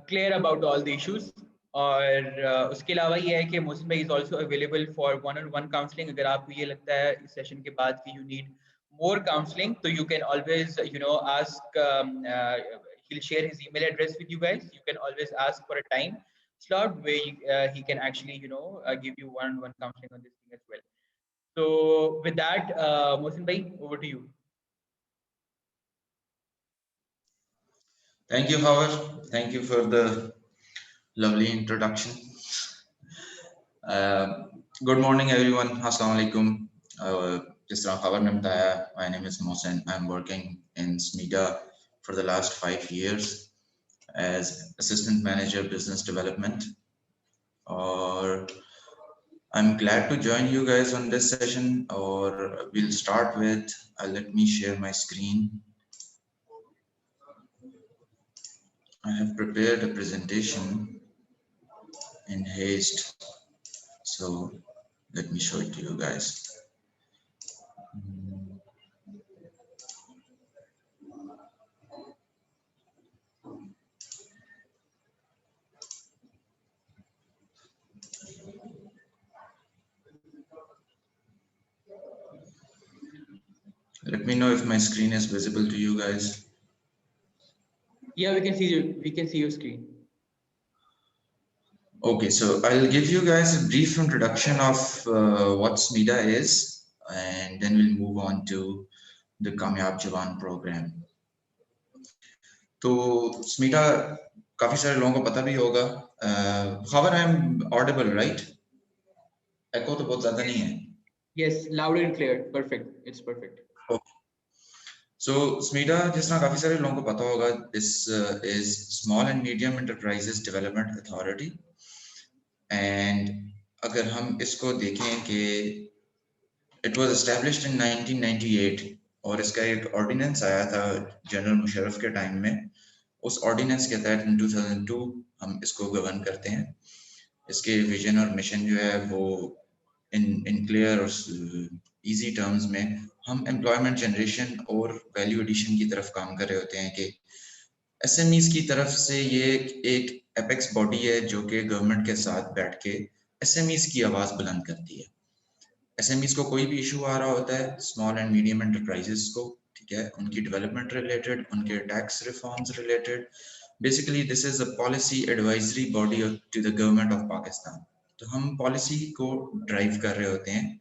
clear about all the issues. और उसके अलावा ये है कि मोहसिन भाई is also available for 1-on-1 counselling. अगर आपको ये लगता है इस सेशन के बाद कि you need more counseling, so you can always ask. He'll share his email address with you guys. You can always ask for a time slot where he can actually give you one-on-one counseling on this thing as well. So with that, Mohsin bhai, over to you. Thank you, Howard. Thank you for the lovely introduction. Good morning, everyone. Assalamu alaikum. जिस तरह खबर ने बताया, my name is Mohsin. I'm working in SMEDA for the last 5 years as Assistant Manager Business Development. और I'm glad to join you guys on this session. Or we'll start with, let me share my screen. I have prepared a presentation in haste, so let me show it to you guys. Let me know if my screen is visible to you guys. Yeah, we can see you. We can see your screen. Okay, so I'll give you guys a brief introduction of what SMEDA is, and then we'll move on to the Kamyab Jawan program. तो SMEDA काफी सारे लोगों को पता भी होगा. However, I'm audible, right? Echo तो बहुत ज़्यादा नहीं है. Yes, loud and clear. Perfect. It's perfect. Okay. So SMEDA जिस तरह काफी सारे लोगों को पता होगा, this is Small and Medium Enterprises Development Authority. And अगर हम इसको देखें कि it was established in 1998 और इसका एक ऑर्डिनेंस आया था जनरल मुशर्रफ के टाइम में. उस ऑर्डिनेंस के तहत in 2002 हम इसको गवर्न करते हैं. इसके विजन और मिशन जो है वो इन क्लियर और इजी टर्म्स में हम एम्प्लॉयमेंट जनरेशन और वैल्यू एडिशन की तरफ काम कर रहे होते हैं कि एसएमईज की तरफ से ये एक एपेक्स बॉडी है जो कि गवर्नमेंट के साथ बैठ के एसएमईज की आवाज़ बुलंद करती है. एसएमईज को कोई भी इशू आ रहा होता है, स्मॉल एंड मीडियम एंटरप्राइजेस को, ठीक है, उनकी डेवलपमेंट रिलेटेड, उनके tax reforms related, basically this is a policy advisory body to the government of Pakistan. तो हम पॉलिसी को ड्राइव कर रहे होते हैं,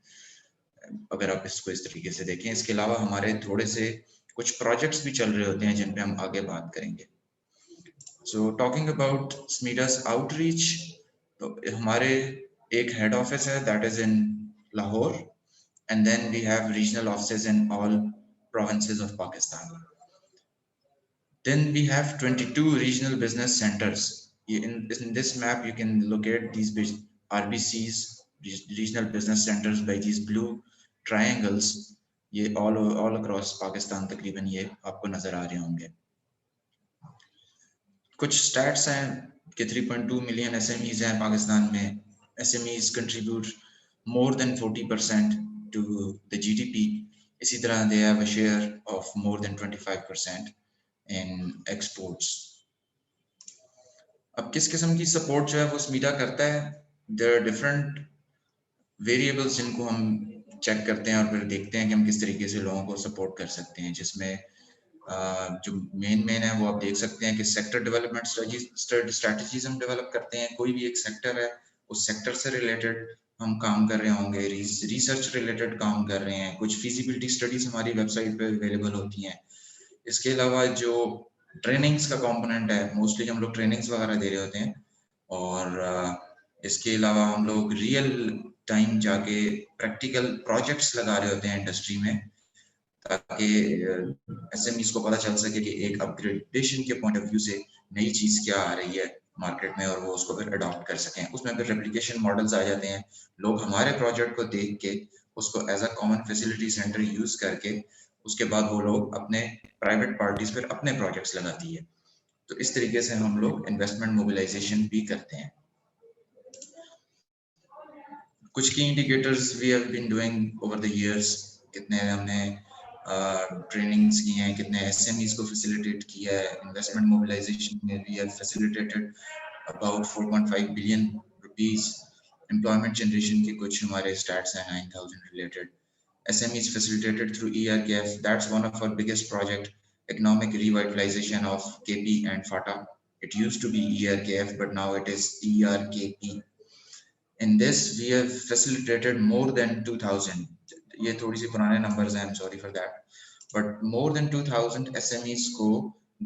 अगर आप इसको इस तरीके से देखें. इसके अलावा हमारे थोड़े से कुछ प्रोजेक्ट्स भी चल रहे होते हैं जिन पे हम आगे बात करेंगे. So talking about SMEDA's outreach, तो हमारे एक हेड ऑफिस है that is in Lahore, and then we have regional offices in all provinces of Pakistan. Then we have 22 regional business centers. In this map you can locate these RBCs, regional business centers, by these blue triangles. ये all across Pakistan तकरीबन ये आपको नजर आ रहे होंगे. कुछ stats हैं कि 3.2 million SMEs हैं पाकिस्तान में. SMEs contribute more than 40% to the GDP. इसी तरह they have a share of more than 25% in exports. अब किस किस्म की सपोर्ट जो है वो SMEDA करता है? There are different variables जिनको हम चेक करते हैं और फिर देखते हैं कि हम किस तरीके से लोगों को सपोर्ट कर सकते हैं, जिसमें जो मेन है वो आप देख सकते हैं कि सेक्टर डेवलपमेंट स्ट्रेटजीज हम डेवलप करते हैं. कोई भी एक सेक्टर है, उस सेक्टर से रिलेटेड हम काम कर रहे होंगे, रिसर्च रिलेटेड काम कर रहे हैं, कुछ फिजिबिलिटी स्टडीज हमारी वेबसाइट पे अवेलेबल होती हैं. इसके अलावा जो ट्रेनिंग्स का कंपोनेंट है, मोस्टली हम लोग ट्रेनिंग्स वगैरह दे रहे होते हैं. और इसके अलावा हम लोग रियल टाइम जाके प्रैक्टिकल प्रोजेक्ट्स लगा रहे होते हैं इंडस्ट्री में, ताकि एसएमईज को पता चल सके कि एक अपग्रेडेशन के पॉइंट ऑफ व्यू से नई चीज क्या आ रही है मार्केट में और वो उसको फिर अडॉप्ट कर सकें. उसमें फिर रेप्लिकेशन मॉडल्स आ जाते हैं. लोग हमारे प्रोजेक्ट को देख के उसको as a common facility centre use करके उसके बाद वो लोग अपने प्राइवेट पार्टीज फिर अपने प्रोजेक्ट्स लगाती है. तो इस तरीके से हम लोग इन्वेस्टमेंट मोबिलाइजेशन भी करते हैं. कुछ की indicators we have been doing over the years, कितने हमने ट्रेनिंग्स की हैं, कितने SMEs को फैसिलिटेट किया है, इन्वेस्टमेंट मोबिलाइजेशन में we have facilitated about 4.5 billion rupees, employment generation के कुछ हमारे स्टैट्स हैं 9,000 related, SMEs facilitated through ERKF, that's one of our biggest project, economic revitalization of KP and FATA. It used to be ERKF, but now it is ERKP. In this, we have facilitated more than 2,000. ये थोड़ी सी पुराने numbers हैं, I'm sorry for that. But more than 2,000 SMEs को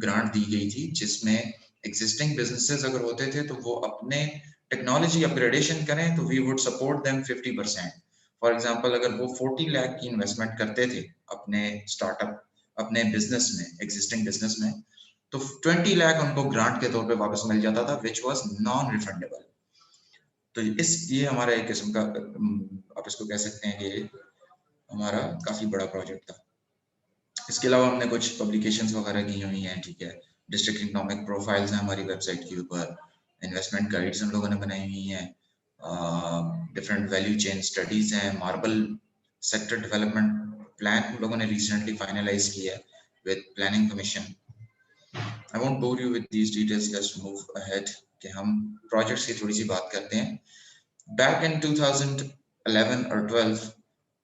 grant दी गई थी, जिसमें existing businesses अगर होते थे तो वो अपने technology upgradation करें तो we would support them 50%. For example अगर वो 40 लाख की इन्वेस्टमेंट करते थे अपने स्टार्टअप, अपने बिजनेस में, एग्जिस्टिंग बिजनेस में, तो 20 लाख उनको ग्रांट के तौर पे वापस मिल जाता था, विच वाज नॉन रिफंडेबल। तो ये हमारा एक किस्म का, आप इसको कह सकते हैं कि हमारा काफी बड़ा प्रोजेक्ट था। इसके अलावा हमने कुछ पब्लिकेशंस वगैरह की हुई हैं, ठीक है, डिस्ट्रिक्ट इकोनॉमिक प्रोफाइल्स हैं हमारी वेबसाइट के ऊपर, इन्वेस्टमेंट गाइड्स हम लोगों ने बनाई हुई हैं, डिफरेंट वैल्यू चेन स्टडीज हैं, मार्बल सेक्टर डेवलपमेंट प्लान हम लोगों ने रिसेंटली फाइनलाइज किया है with planning commission. I won't bore you with these details, just move ahead कि हम प्रोजेक्ट्स की थोड़ी सी बात करते हैं। बैक इन 2011 और 12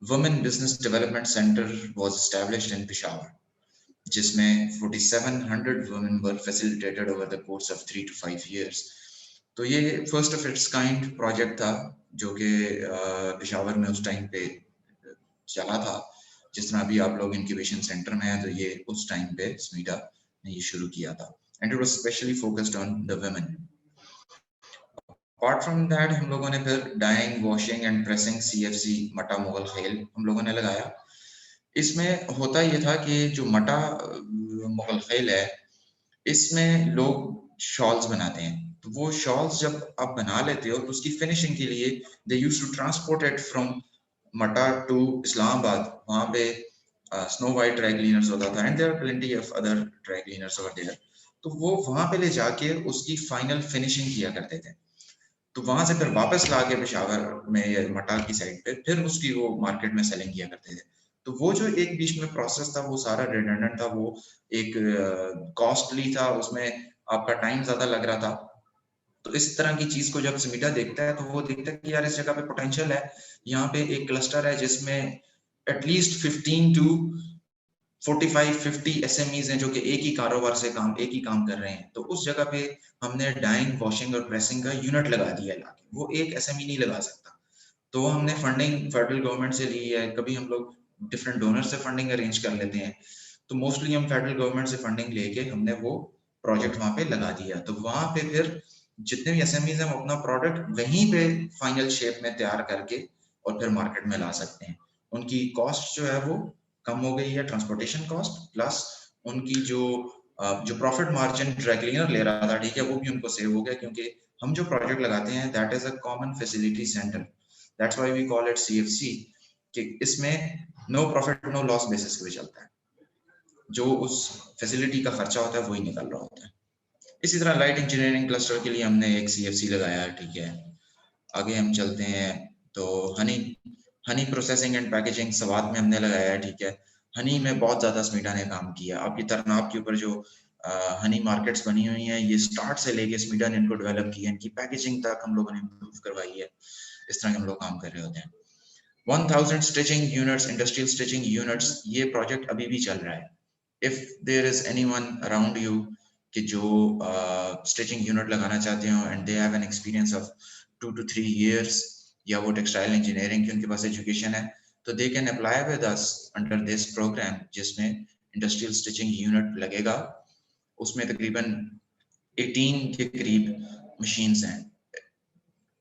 women business development centre was established in Peshawar, जिसमें 4700 women were facilitated over the course of 3 to 5 years. तो ये first of its kind project था जो कि पेशावर में उस टाइम पे चला था। जिस तरह अभी आप लोग इंक्यूबेशन सेंटर में हैं, तो ये उस टाइम पे स्मीडा ने ये शुरू किया था, and it was specially focused on the women. Apart from that हम लोगों ने फिर dyeing, washing and pressing CFC Matta Mughal Khel हम लोगों ने लगाया। इसमें होता ये था कि जो मटा मुगल खैल है, इसमें लोग शॉल्स बनाते हैं, तो वो शॉल्स जब आप बना लेते हो तो उसकी फिनिशिंग के लिए they used to transport it from Matta to Islamabad. वहाँ पे स्नो वाइट ड्राई क्लीनर्स होता था, and there are plenty of other dry cleaners over there. तो वो वहाँ पे ले जाके उसकी फाइनल फिनिशिंग किया करते थे, तो वहां से फिर वापस ला के पेशावर में या मटा की साइड पे फिर उसकी वो मार्केट में सेलिंग किया करते थे। तो वो जो एक बीच में प्रोसेस था वो सारा रिडंडेंट था, वो एक कॉस्टली था, उसमें आपका टाइम ज्यादा लग रहा था। तो इस तरह की चीज को जब स्मीडा देखता है तो वो देखता है कि यार इस जगह पे पोटेंशियल है, यहाँ पे एक क्लस्टर है जिसमें एटलीस्ट 15 टू 45-50 SMEs हैं जो कि एक ही कारोबार से एक ही काम कर रहे हैं। तो उस जगह पे हमने डाइंग, वॉशिंग और प्रेसिंग का यूनिट लगा दिया लाके, वो एक SME नहीं लगा सकता। तो हमने फंडिंग फेडरल गवर्नमेंट से ली है, कभी हम लोग डिफरेंट डोनर से फंडिंग अरेंज कर लेते हैं, तो मोस्टली हम फेडरल गवर्नमेंट से फंडिंग लेके हमने वो प्रोजेक्ट वहां पे लगा दिया। तो वहां पे फिर जितने भी SMEs हैं वो अपना प्रोडक्ट वहीं पे फाइनल शेप में तैयार करके और फिर मार्केट में ला सकते हैं। उनकी कॉस्ट जो है वो कम हो गई है, ट्रांसपोर्टेशन कॉस्ट प्लस उनकी जो प्रॉफिट मार्जिन ड्राई क्लीनर ले रहा था, ठीक है, वो भी उनको सेव हो गया, क्योंकि हम जो प्रोजेक्ट लगाते हैं that is a common facility centre, that's why we call it CFC, कि इसमें no profit no loss basis पे चलता है, जो उस फैसिलिटी का खर्चा होता है वही निकल रहा होता है। इसी तरह लाइट इंजीनियरिंग क्लस्टर के लिए हमने एक CFC लगाया है, ठीक है। आगे हम चलते हैं तो honey processing and packaging Swat में हमने लगाया है, ठीक है। हनी में बहुत ज्यादा स्मीडा ने काम किया। आपकी तरनाब के ऊपर जो हनी मार्केट्स बनी हुई हैं, ये स्टार्ट से लेके स्मीडा ने इनको डेवलप किया, इनकी पैकेजिंग तक हम लोगों ने इम्प्रूव करवाई है। इस तरह के हम लोग काम कर रहे होते हैं। 1000 stitching units, industrial stitching units, ये प्रोजेक्ट अभी भी चल रहा है। If there is anyone around you कि जो स्टिचिंग यूनिट लगाना चाहते हो and they have an experience of 2 to 3 years, या वो टेक्सटाइल इंजीनियरिंग की उनके पास एजुकेशन है, तो they can apply with us under this program, जिसमें इंडस्ट्रियल स्टिचिंग यूनिट लगेगा। उसमें तकरीबन 18 के करीब मशीन्स हैं।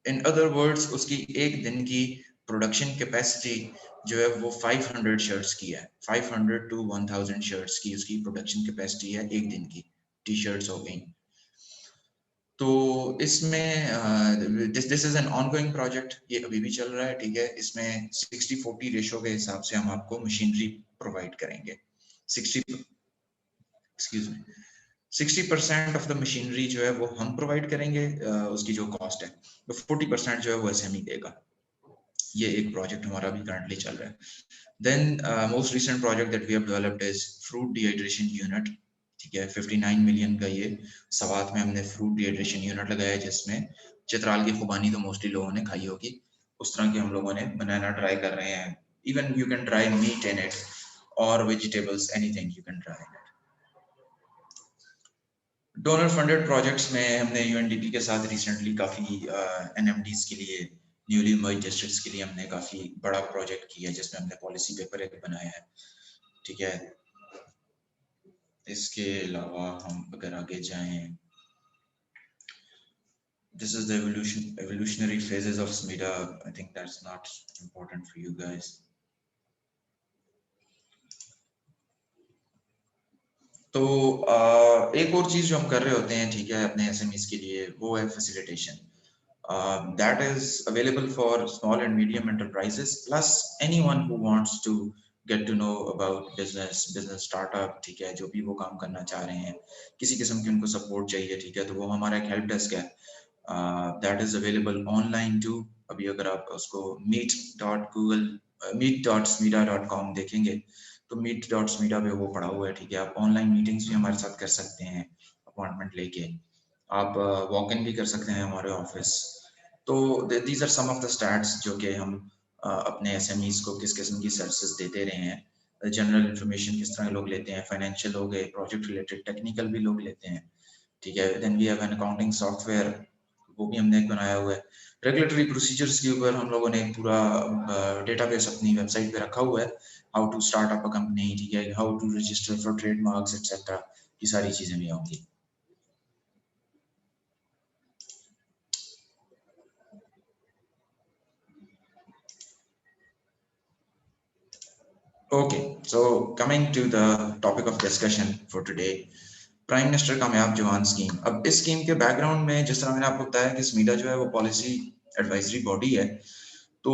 इन अदर वर्ड्स उसकी एक दिन की प्रोडक्शन कैपेसिटी जो है वो 500 शर्ट्स की है। 500 to 1000 शर्ट्स की उसकी प्रोडक्शन कैपेसिटी है एक दिन की, टी शर्ट्स हो गई। तो इसमें this is an ongoing project, ये अभी भी चल रहा है, ठीक है। इसमें 60-40 रेशो के हिसाब से हम आपको मशीनरी प्रोवाइड करेंगे। 60% ऑफ द मशीनरी जो है वो हम प्रोवाइड करेंगे, उसकी जो कॉस्ट है, तो 40% जो है वो SME देगा। ये एक प्रोजेक्ट हमारा भी करंटली चल रहा है. Then most recent project that we have developed is fruit dehydration unit. ठीक है, 59 मिलियन का ये सवात में हमने फ्रूट डिहाइड्रेशन यूनिट लगाया, जिसमें चित्राल की खुबानी तो मोस्टली लोगों ने खाई होगी, उस तरह के हम लोगों ने बनाना ट्राई कर रहे हैं. Even you can try meat in it और vegetables, anything you can try in it. Donor funded projects में हमने यूएनडीपी के साथ रिसेंटली काफ़ी एनएमडीज के लिए, न्यूली मर्ज डिस्ट्रिक्ट्स के लिए हमने काफ़ी बड़ा प्रोजेक्ट किया है, जिसमें हमने पॉलिसी पेपर एक बनाया है. ठीक है, इसके अलावा हम अगर आगे जाएं, this is the evolutionary phases of SMIDA. I think that's not important for you guys. तो एक और चीज जो हम कर रहे होते हैं, ठीक है, अपने एसएमईज के लिए, वो है facilitation. That is available for small and medium enterprises plus anyone who wants to get to know about business startup. ठीक है, जो भी वो काम करना चाह रहे हैं, किसी किस्म की उनको सपोर्ट चाहिए, ठीक है, तो वो हमारा एक हेल्प डेस्क है. That is available online too. अभी अगर आप उसको meet.smida.com देखेंगे तो meet.smida पे वो पड़ा हुआ है. ठीक है, आप ऑनलाइन मीटिंग्स भी हमारे साथ कर सकते हैं, अपॉइंटमेंट लेके. आप वॉक इन भी कर सकते हैं हमारे ऑफिस. तो these are some of the stats जो कि हम अपने एसएमईज को किस किस्म की सर्विसेज देते रहे हैं. जनरल इन्फॉर्मेशन किस तरह लोग लेते हैं, फाइनेंशियल हो गए, प्रोजेक्ट रिलेटेड, टेक्निकल भी लोग लेते हैं. ठीक है, then we have an accounting software, वो भी हमने एक बनाया हुआ है. रेगुलेटरी प्रोसीजर्स के ऊपर हम लोगों ने एक पूरा डेटाबेस अपनी वेबसाइट पे रखा हुआ है. How to start up a company, ठीक है, how to register for trademarks etcetera, ये सारी चीजें भी होंगी. Okay, so coming to the topic of discussion for today, prime minister कामयाब जवान स्कीम. अब इस स्कीम के बैकग्राउंड में, जिस तरह मैंने आपको बताया कि SMIDA जो है वो पॉलिसी एडवाइजरी बॉडी है, तो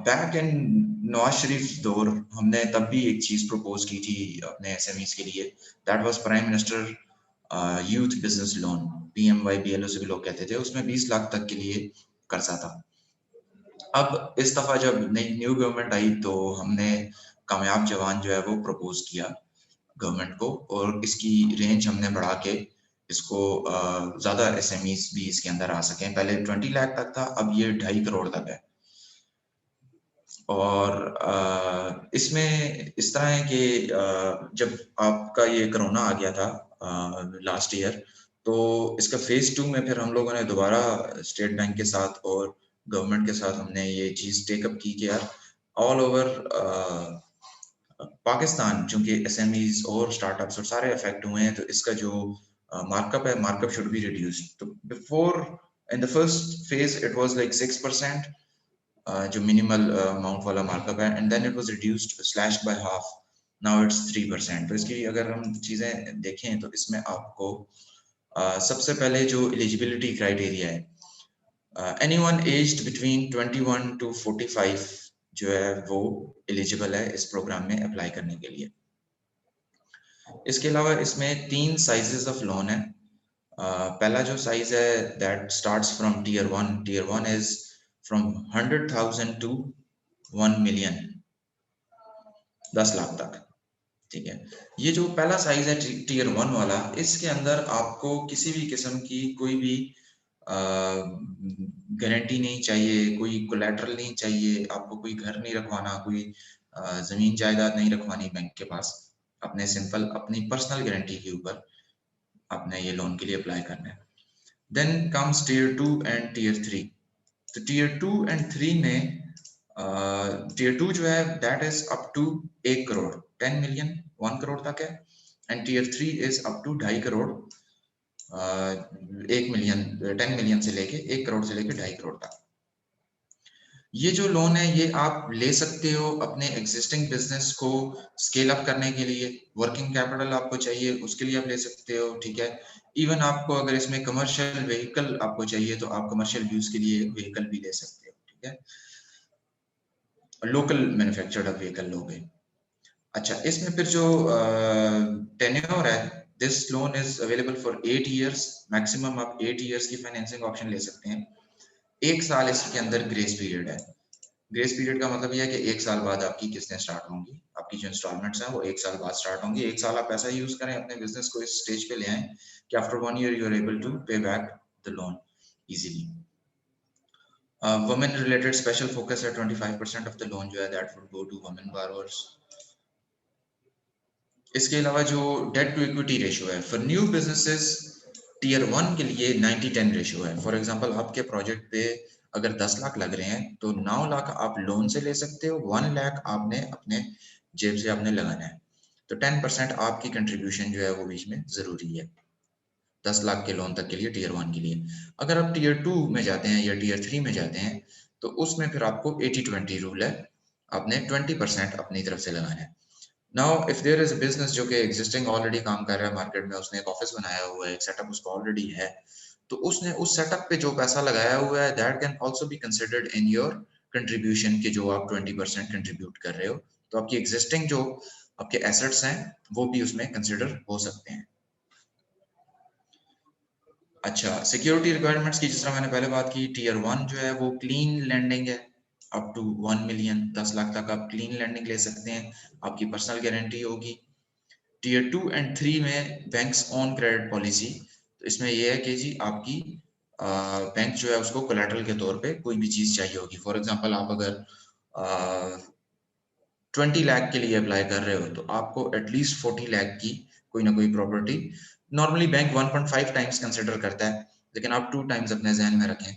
बैक इन नवाज शरीफ दौर हमने तब भी एक चीज प्रपोज की थी अपने एसएमईज के लिए. That was prime minister youth business loan, PMYBLO से भी लोग कहते थे. उसमें 20 लाख तक के लिए कर्जा था. अब इस दफा जब नई न्यू गवर्नमेंट आई तो हमने कामयाब जवान जो है वो प्रपोज किया गवर्नमेंट को, और इसकी रेंज हमने बढ़ा के इसको ज्यादा एसएमईज भी इसके अंदर आ सकें. पहले 20 लाख तक था, अब ये 2.5 करोड़ तक है. और इसमें इस तरह है कि जब आपका ये कोरोना आ गया था लास्ट ईयर, तो इसका फेज 2 में फिर हम लोगों ने दोबारा स्टेट बैंक के साथ और गवर्नमेंट के साथ हमने ये चीज टेकअप की कि यार ऑल ओवर पाकिस्तान चूंकि एसएमईज और स्टार्टअप्स और सारे अफेक्ट हुए हैं, तो इसका जो मार्कअप है, मार्कअप शुड बी रिड्यूस्ड. तो before in the first phase it was like 6%, जो मिनिमल अमाउंट वाला मार्कअप है, and then it was reduced slashed by half, now it's 3%. तो इसकी अगर हम चीजें देखें तो इसमें आपको सबसे पहले जो एलिजिबिलिटी क्राइटेरिया है, एनीवन एज्ड बिटवीन 21 to 45 जो है वो एलिजिबल है इस प्रोग्राम में अप्लाई करने के लिए. इसके अलावा इसमें 3 साइजेस ऑफ लोन है. पहला जो साइज है that starts from tier 1. Tier 1 is from 100,000 to 1 million, 10 lakh तक. ठीक है, ये जो पहला साइज है टियर 1 वाला, इसके अंदर आपको किसी भी किस्म की कोई भी गारंटी नहीं चाहिए, कोई कोलैटरल नहीं चाहिए, आपको कोई घर नहीं रखवाना, कोई जमीन जायदाद नहीं रखवानी बैंक के पास. अपने सिंपल अपनी पर्सनल गारंटी के ऊपर आपने ये लोन के लिए अप्लाई करना है. Then comes tier 2 and tier 3. तो टियर 2 एंड 3 में टियर 2 जो है that is up to 1 crore, 10 million 1 crore तक है. And tier 3 is up to 2.5 crore, 1 million 10 million से लेके 1 करोड़ से लेके 2.5 करोड़ तक. ये जो लोन है ये आप ले सकते हो अपने एग्जिस्टिंग बिजनेस को स्केल अप करने के लिए. वर्किंग कैपिटल आपको चाहिए, उसके लिए आप ले सकते हो. ठीक है, इवन आपको अगर इसमें कमर्शियल व्हीकल आपको चाहिए तो आप कमर्शियल यूज के लिए व्हीकल भी ले सकते हो. ठीक है, लोकल मैन्युफैक्चर्ड व्हीकल लोगे. अच्छा, इसमें फिर जो टेन्योर है, this loan is available for 8 years. Maximum आप 8 years की फाइनेंसिंग ऑप्शन ले सकते हैं. 1 साल इसके अंदर ग्रेस पीरियड है. ग्रेस पीरियड का मतलब यह है कि 1 साल बाद आपकी किस्तें स्टार्ट होंगी, आपकी जो इंस्टॉलमेंट्स हैं वो 1 साल बाद स्टार्ट होंगी। 1 साल आप ऐसा यूज करें अपने बिजनेस को इस स्टेज पे ले आएं कि after 1 year you are able to pay back the loan easily. Women related special focus है, 25% ऑफ द लोन जो है that would go to women borrowers. इसके अलावा जो डेट टू इक्विटी रेशियो है फॉर न्यू बिजनेसेस टीयर 1 के लिए 90-10 ratio है। फॉर एग्जांपल आपके प्रोजेक्ट पे अगर 10 लाख लग रहे हैं तो 9 लाख आप लोन से ले सकते हो, 1 लाख आपने अपने जेब से आपने लगाना है। तो 10% आपकी कंट्रीब्यूशन जो है वो बीच में जरूरी है 10 लाख के लोन तक के लिए टीयर 1 के लिए। अगर आप टीयर 2 में जाते हैं या टीयर 3 में जाते हैं तो उसमें फिर आपको 80-20 रूल है, आपने 20% अपनी तरफ से लगाना है। Now if there is a business जो कि एग्जिस्टिंग ऑलरेडी काम कर रहा है मार्केट में, उसने एक ऑफिस बनाया हुआ है, एक सेटअप उसका ऑलरेडी है, तो उसने उस सेटअप पे जो पैसा लगाया हुआ है that can also be considered in your contribution के जो आप 20% कंट्रीब्यूट कर रहे हो, तो आपकी एग्जिस्टिंग जो आपके एसेट्स हैं वो भी उसमें कंसिडर हो सकते हैं। अच्छा, सिक्योरिटी रिक्वायरमेंट्स की जिस तरह मैंने पहले बात की, टीयर 1 जो है वो क्लीन लैंडिंग है, अप टू 1 मिलियन 10 लाख तक आप क्लीन लैंडिंग ले सकते हैं, आपकी पर्सनल गारंटी होगी। टीयर 2 एंड 3 में बैंक्स ऑन क्रेडिट पॉलिसी, तो इसमें यह है कि जी आपकी बैंक जो है उसको कोलैटरल के तौर पे कोई भी चीज चाहिए होगी। फॉर एग्जांपल आप अगर 20 लाख के लिए अप्लाई कर रहे हो तो आपको एटलीस्ट 40 लाख की कोई ना कोई property, normally bank 1.5 times consider करता है, लेकिन आप 2 टाइम्स अपने जहन में रखें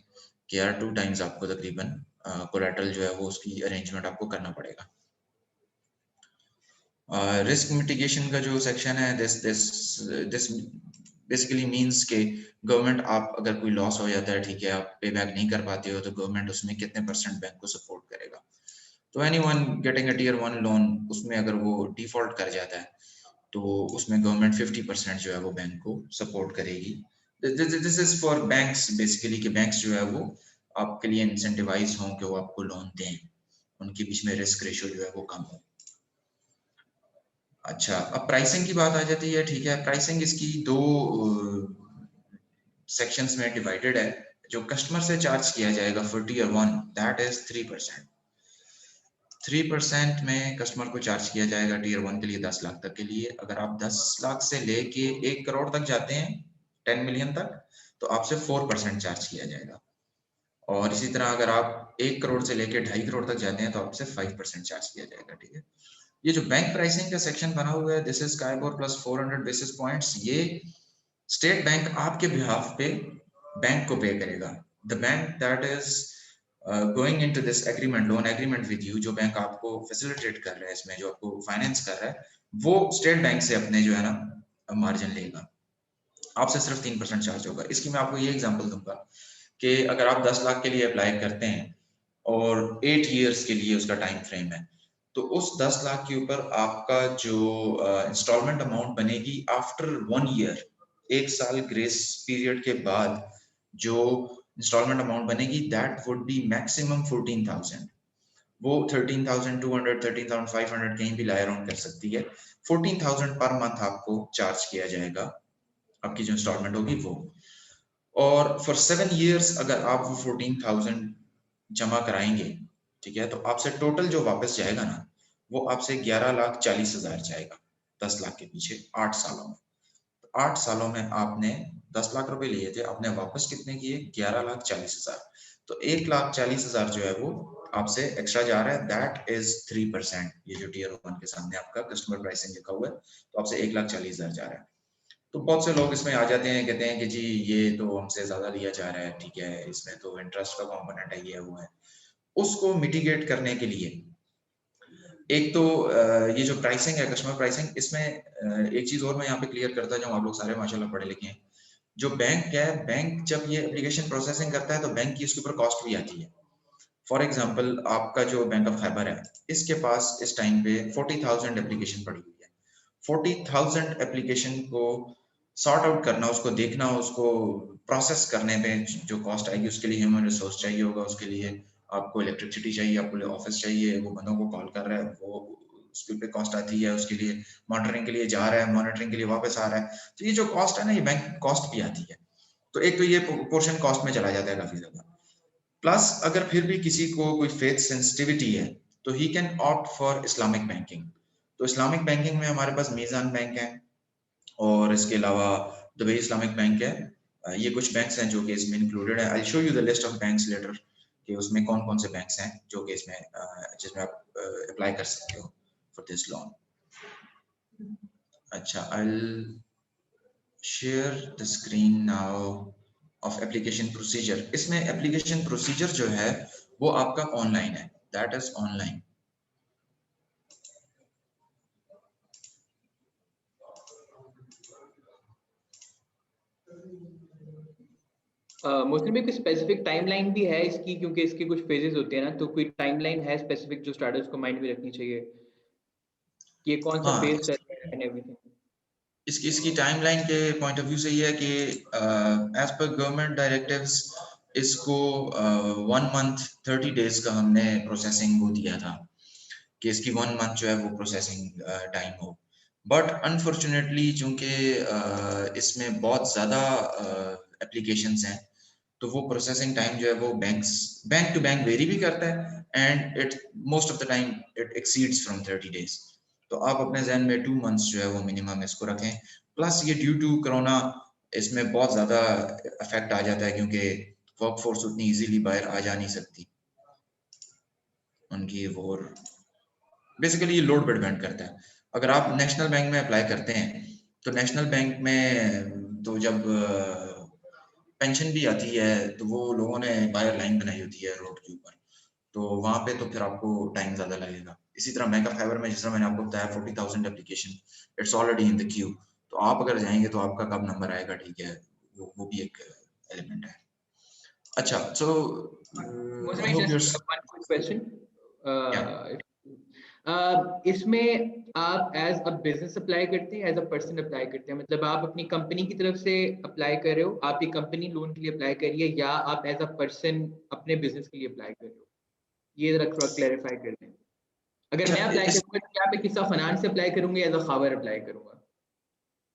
कि यार 2 टाइम्स आपको तकरीबन कोलैटरल जो है वो उसकी अरेंजमेंट आपको करना पड़ेगा। रिस्क मिटिगेशन का जो सेक्शन है दिस बेसिकली मींस के गवर्नमेंट, आप अगर कोई लॉस हो जाता है, ठीक है, आप पे बैक नहीं कर पाते हो, तो गवर्नमेंट उसमें कितने % बैंक को सपोर्ट करेगा। तो anyone getting a tier 1 loan, उसमें अगर वो डिफॉल्ट कर जाता है तो उसमें गवर्नमेंट 50% जो है वो बैंक को सपोर्ट करेगी। This is for banks basically, कि बैंक्स जो है वो आपके लिए इंसेंटिवाइज हों कि वो आपको लोन दें, उनके बीच में रिस्क रेशियो जो है वो कम हो। अच्छा, अब प्राइसिंग की बात आ जाती है, ठीक है। प्राइसिंग इसकी 2 सेक्शंस में डिवाइडेड है। जो कस्टमर से चार्ज किया जाएगा फॉर टीयर 1 दैट इज 3%। 3% में कस्टमर को चार्ज किया जाएगा टीयर 1 के लिए 10 लाख तक के लिए। अगर आप 10 लाख से लेके 1 करोड़ तक जाते हैं, 10 मिलियन तक, तो आपसे 4% चार्ज किया जाएगा। और इसी तरह अगर आप 1 करोड़ से लेके 2.5 करोड़ तक जाते हैं तो आपसे 5% चार्ज किया जाएगा, ठीक है। ये जो बैंक प्राइसिंग का सेक्शन बना हुआ है, this is KIBOR plus 400 basis points. ये स्टेट बैंक आपके बिहाफ पे बैंक को पे करेगा। The bank that is going into this agreement, loan agreement with you, जो बैंक आपको फैसिलिटेट कर रहा है, इसमें जो आपको फाइनेंस कर रहा है, वो स्टेट बैंक से अपने जो है ना मार्जिन लेगा, आपसे सिर्फ 3% चार्ज होगा। इसकी मैं आपको ये एग्जांपल दूंगा कि अगर आप 10 लाख के लिए अप्लाई करते हैं और 8 इयर्स के लिए उसका टाइम फ्रेम है, तो उस 10 लाख के ऊपर आपका जो इंस्टॉलमेंट अमाउंट बनेगी आफ्टर 1 ईयर, 1 साल ग्रेस पीरियड के बाद जो इंस्टॉलमेंट अमाउंट बनेगी दैट वुड बी मैक्सिमम 14,000। वो 13,200 13,500 कहीं भी लाई अराउंड कर सकती है। 14,000 पर मंथ आपको चार्ज किया जाएगा, आपकी जो इंस्टॉलमेंट होगी वो। और फॉर 7 इयर्स अगर आप वो 14,000 जमा कराएंगे, ठीक है, तो आपसे टोटल जो वापस जाएगा ना, वो आपसे 11,40,000 जाएगा 10 लाख के पीछे 8 सालों में। 8 सालों में आपने 10 लाख रुपए लिए थे, आपने वापस कितने किए? 11,40,000। तो 1,40,000 जो है वो आपसे एक्स्ट्रा जा रहा है, दैट इज 3%। ये जो टीयर 1 के सामने आपका कस्टमर प्राइसिंग लिखा हुआ है, तो आपसे 1,40,000 जा रहा है। तो बहुत से लोग इसमें आ जाते हैं, कहते हैं कि जी ये तो हमसे ज्यादा लिया जा रहा है, ठीक है, इसमें तो इंटरेस्ट का कॉम्पोनेंट है, ये वो है। उसको मिटिगेट करने के लिए एक तो ये जो प्राइसिंग है, कस्टमर प्राइसिंग, इसमें एक चीज और मैं यहाँ पे क्लियर करता जाऊँ, आप लोग सारे माशाल्लाह पढ़े लिखे हैं। जो बैंक है, बैंक जब ये एप्लीकेशन प्रोसेसिंग करता है तो बैंक की इसके ऊपर कॉस्ट भी आती है। फॉर एग्जाम्पल आपका जो बैंक ऑफ खैबर है, इसके पास इस टाइम पे 40,000 एप्लीकेशन पड़ी हुई है। 40,000 एप्लीकेशन को सॉर्ट आउट करना, उसको देखना, उसको प्रोसेस करने में जो कॉस्ट आएगी, उसके लिए ह्यूमन रिसोर्स चाहिए होगा, उसके लिए आपको इलेक्ट्रिसिटी चाहिए, आपको ऑफिस चाहिए, वो बंदों को कॉल कर रहा है, वो उसके पे कॉस्ट आती है, उसके लिए मॉनिटरिंग के लिए जा रहा है, मॉनिटरिंग के लिए वापस आ रहा है। तो ये जो कॉस्ट है ना, ये बैंक कॉस्ट भी आती है। तो एक तो ये पोर्शन कॉस्ट में चला जाता है काफी ज्यादा। प्लस अगर फिर भी किसी को कोई फेथ सेंसिटिविटी है तो he can opt for Islamic banking. तो इस्लामिक बैंकिंग में हमारे पास मीज़ान बैंक है और इसके अलावा दुबई इस्लामिक बैंक है। ये कुछ बैंक्स हैं जो कि इसमें इंक्लूडेड है। I show you the list of banks later कि उसमें कौन कौन से बैंक्स हैं जो कि इसमें जिसमें आप अप्लाई कर सकते हो फॉर दिस लोन। अच्छा, I share the screen now of application procedure. इसमें एप्लीकेशन प्रोसीजर जो है वो आपका ऑनलाइन है, दैट इज ऑनलाइन। मोस्टली में कोई स्पेसिफिक टाइमलाइन भी है इसकी, क्योंकि इसके कुछ फेजेस होते हैं ना, तो कोई टाइमलाइन है स्पेसिफिक जो स्टार्टर्स को माइंड में रखनी चाहिए कि ये कौन सा हाँ, फेज चल रहा है एंड एवरीथिंग? इसकी टाइमलाइन के पॉइंट ऑफ व्यू से ये है कि एज पर गवर्नमेंट डायरेक्टिव्स इसको 1 मंथ 30 डेज का हमने प्रोसेसिंग को दिया था कि इसकी 1 मंथ जो है वो प्रोसेसिंग टाइम हो। बट अनफॉर्चुनेटली चूंकि इसमें बहुत ज़्यादा एप्लीकेशंस हैं तो वो प्रोसेसिंग टाइम जो है वो बैंक टू बैंक वेरी भी करता है and it most of the time it exceeds from 30 days. तो आप अपने जहन में 2 मंथ्स जो है वो मिनिमम इसको रखें। प्लस ये ड्यू टू कोरोना इसमें बहुत ज़्यादा इफेक्ट आ जाता है क्योंकि वर्कफोर्स उतनी इजीली बाहर आ जा नहीं सकती उनकी वो। बेसिकली ये लोड पर डिपेंड करता है। अगर आप नेशनल बैंक में अप्लाई करते हैं तो नेशनल बैंक में तो जब पेंशन भी आती है तो वो लोगों ने बाहर लाइन बनाई होती है रोड के ऊपर, तो वहां पे तो फिर आपको टाइम ज्यादा लगेगा। इसी तरह मेगा फाइबर में जिस तरह मैंने आपको बताया 40,000 application, it's already in the Q. तो आप अगर जाएंगे तो आपका कब नंबर आएगा, ठीक है, वो भी एक एलिमेंट है। अच्छा, so I hope just your one quick question. या इसमें आप एज अ बिजनेस अप्लाई करते हैं, एज अ पर्सन अप्लाई करते हैं? मतलब आप अपनी कंपनी की तरफ से अप्लाई कर रहे हो, आपकी कंपनी लोन के लिए अप्लाई कर रही है, या आप एज अ पर्सन अपने बिजनेस के लिए अप्लाई कर रहे हो? ये जरा थोड़ा क्लैरिफाई कर दें। अगर अच्छा मैं अप्लाई इस करूंगा तो क्या मैं किस्सा फाइनेंस से अप्लाई करूंगा या एज अ खावर अप्लाई करूंगा?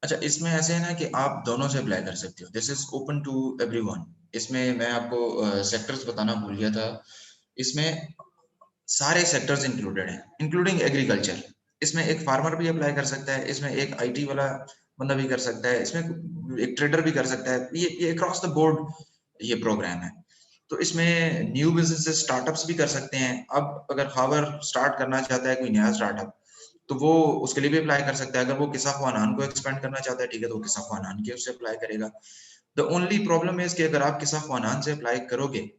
अच्छा, इसमें ऐसे है ना कि आप दोनों से अप्लाई कर सकते हो, this is open to everyone. इसमें मैं आपको सेक्टर्स बताना भूल गया था। इसमें सारे सेक्टर्स इंक्लूडेड हैं इंक्लूडिंग एग्रीकल्चर। इसमें एक फार्मर भी अप्लाई कर सकता है, इसमें एक आईटी वाला बंदा भी कर सकता है, इसमें एक ट्रेडर भी कर सकता है। ये अक्रॉस द बोर्ड ये प्रोग्राम है। तो इसमें न्यू बिजनेसेस स्टार्टअप्स भी कर सकते हैं। अब अगर खावर स्टार्ट करना चाहता है कोई नया स्टार्टअप तो वो उसके लिए भी अप्लाई कर सकता है। अगर वो किसा ख्वानान को एक्सपेंड करना चाहता है, ठीक है, तो वो किसा ख्वानान के उससे अप्लाई करेगा। द ओनली प्रॉब्लम इज कि अगर आप किसा ख्वानान से अप्लाई करोगे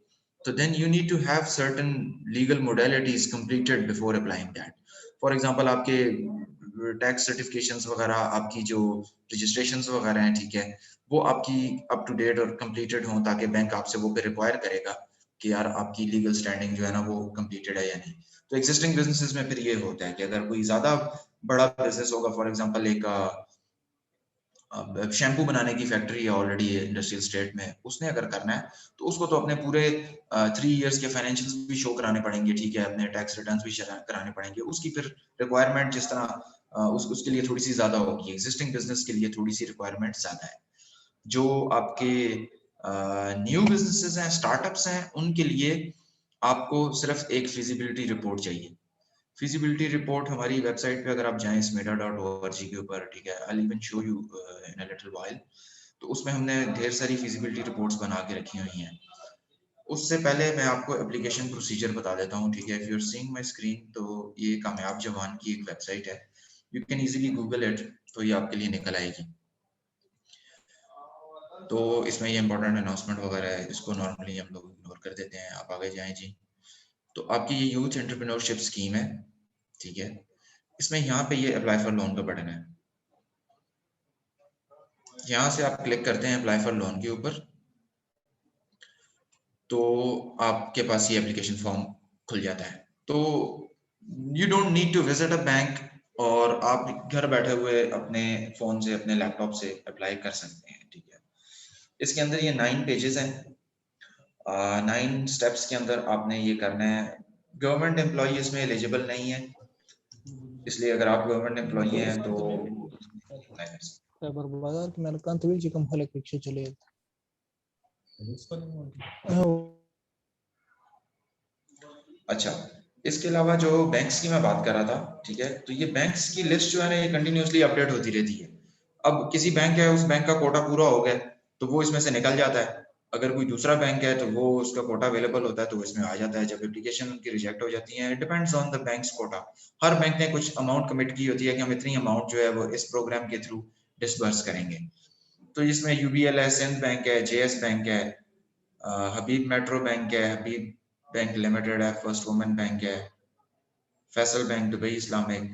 तो then you need to have certain legal modalities completed before applying that. For example, आपके टैक्स सर्टिफिकेशंस वगैरह, आपकी जो रजिस्ट्रेशंस वगैरह हैं, ठीक है, वो आपकी अप टू डेट और कंप्लीटेड हों ताकि बैंक आपसे वो पे रिक्वायर करेगा कि यार आपकी लीगल स्टैंडिंग जो है ना वो कंप्लीटेड है या नहीं। तो एग्जिस्टिंग बिजनेसेस में फिर ये होता है कि अगर कोई ज्यादा बड़ा बिजनेस होगा, फॉर एग्जांपल एक अब शैम्पू बनाने की फैक्ट्री है ऑलरेडी इंडस्ट्रियल स्टेट में, उसने अगर करना है तो उसको तो अपने पूरे 3 इयर्स के फाइनेंशियल्स भी शो कराने पड़ेंगे, ठीक है, अपने टैक्स रिटर्न्स भी कराने पड़ेंगे। उसकी फिर रिक्वायरमेंट जिस तरह उसके लिए थोड़ी सी ज्यादा होगी। एग्जिस्टिंग बिजनेस के लिए थोड़ी सी रिक्वायरमेंट ज्यादा है। जो आपके न्यू बिजनेसेस हैं, स्टार्टअप्स हैं, उनके लिए आपको सिर्फ एक फिजिबिलिटी रिपोर्ट चाहिए। फिजिबिलिटी रिपोर्ट हमारी वेबसाइट पे अगर आप जाएं smeda.org के ऊपर, ठीक है, I even show you in a little while, तो उसमें हमने ढेर सारी फिजिबिलिटी रिपोर्ट्स बना के रखी हुई हैं। उससे पहले मैं आपको एप्लीकेशन प्रोसीजर बता देता हूँ, ठीक है। If you are seeing my screen, तो ये कामयाब जवान की एक वेबसाइट है, you can easily Google it, तो ये आपके लिए निकल आएगी। तो इसमें ये इंपॉर्टेंट अनाउंसमेंट वगैरह है, इसको नॉर्मली हम लोग इग्नोर कर देते हैं। आप आगे जाएं जी। तो आपकी ये यूथ एंटरप्रेन्योरशिप स्कीम है, ठीक है। इसमें यहाँ पे ये अप्लाई फॉर लोन का बटन है, यहाँ से आप क्लिक करते हैं अप्लाई फॉर लोन के ऊपर, तो आपके पास ये एप्लीकेशन फॉर्म खुल जाता है। तो you don't need to visit a bank, और आप घर बैठे हुए अपने फोन से, अपने लैपटॉप से अप्लाई कर सकते हैं, ठीक है। इसके अंदर ये 9 पेजेस हैं, 9 स्टेप्स के अंदर आपने ये करना है। गवर्नमेंट एम्प्लॉय इसमें एलिजिबल नहीं है, इसलिए अगर आप गवर्नमेंट एम्प्लॉय हैं तो अप्लाई कर सकते बाजार की मेरे जी कम हले पीछे चले अच्छा, इसके अलावा जो बैंक्स की मैं बात कर रहा था, ठीक है, तो ये बैंक्स की लिस्ट जो है ना ये कंटिन्यूअसली अपडेट होती रहती है। अब किसी बैंक है, उस बैंक का कोटा पूरा हो गया तो वो इसमें से निकल जाता है, अगर कोई दूसरा बैंक है तो वो उसका कोटा अवेलेबल होता है तो वो इसमें आ जाता है। जब एप्लीकेशन उनकी रिजेक्ट हो जाती है, it depends on the bank's quota. हर बैंक ने कुछ अमाउंट कमिट की होती है कि हम इतनी अमाउंट जो है वो इस प्रोग्राम के थ्रू डिसबर्स करेंगे। तो इसमें यूबीएल है, सिंध बैंक है, जेएस बैंक है, हबीब मेट्रो बैंक है, हबीब बैंक लिमिटेड है, फर्स्ट वुमेन बैंक है, Faysal Bank, Dubai Islamic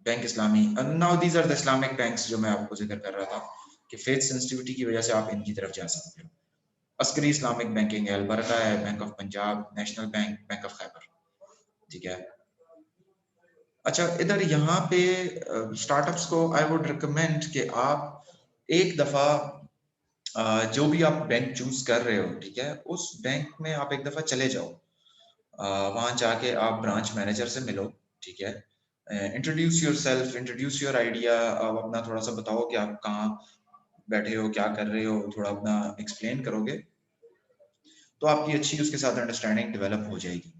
Bank, Islami. Now these are the Islamic banks जो मैं आपको जिक्र कर रहा था कि फेथ सेंसिटिविटी की वजह से आप इनकी तरफ जा सकते हो। अस्करी इस्लामिक बैंकिंग है, अलबरका है, bank of Punjab, national bank, bank of Khyber, ठीक है। अच्छा, इधर यहाँ पे स्टार्टअप्स को आई वुड रिकमेंड कि आप एक दफा जो भी आप बैंक चूज कर रहे हो, ठीक है, उस बैंक में आप एक दफा चले जाओ, वहां जाके आप ब्रांच मैनेजर से मिलो, ठीक है, introduce your self, introduce your idea, आप अपना थोड़ा सा बताओ कि आप कहाँ बैठे हो, क्या कर रहे हो, थोड़ा अपना एक्सप्लेन करोगे तो आपकी अच्छी उसके साथ अंडरस्टैंडिंग डेवलप हो जाएगी।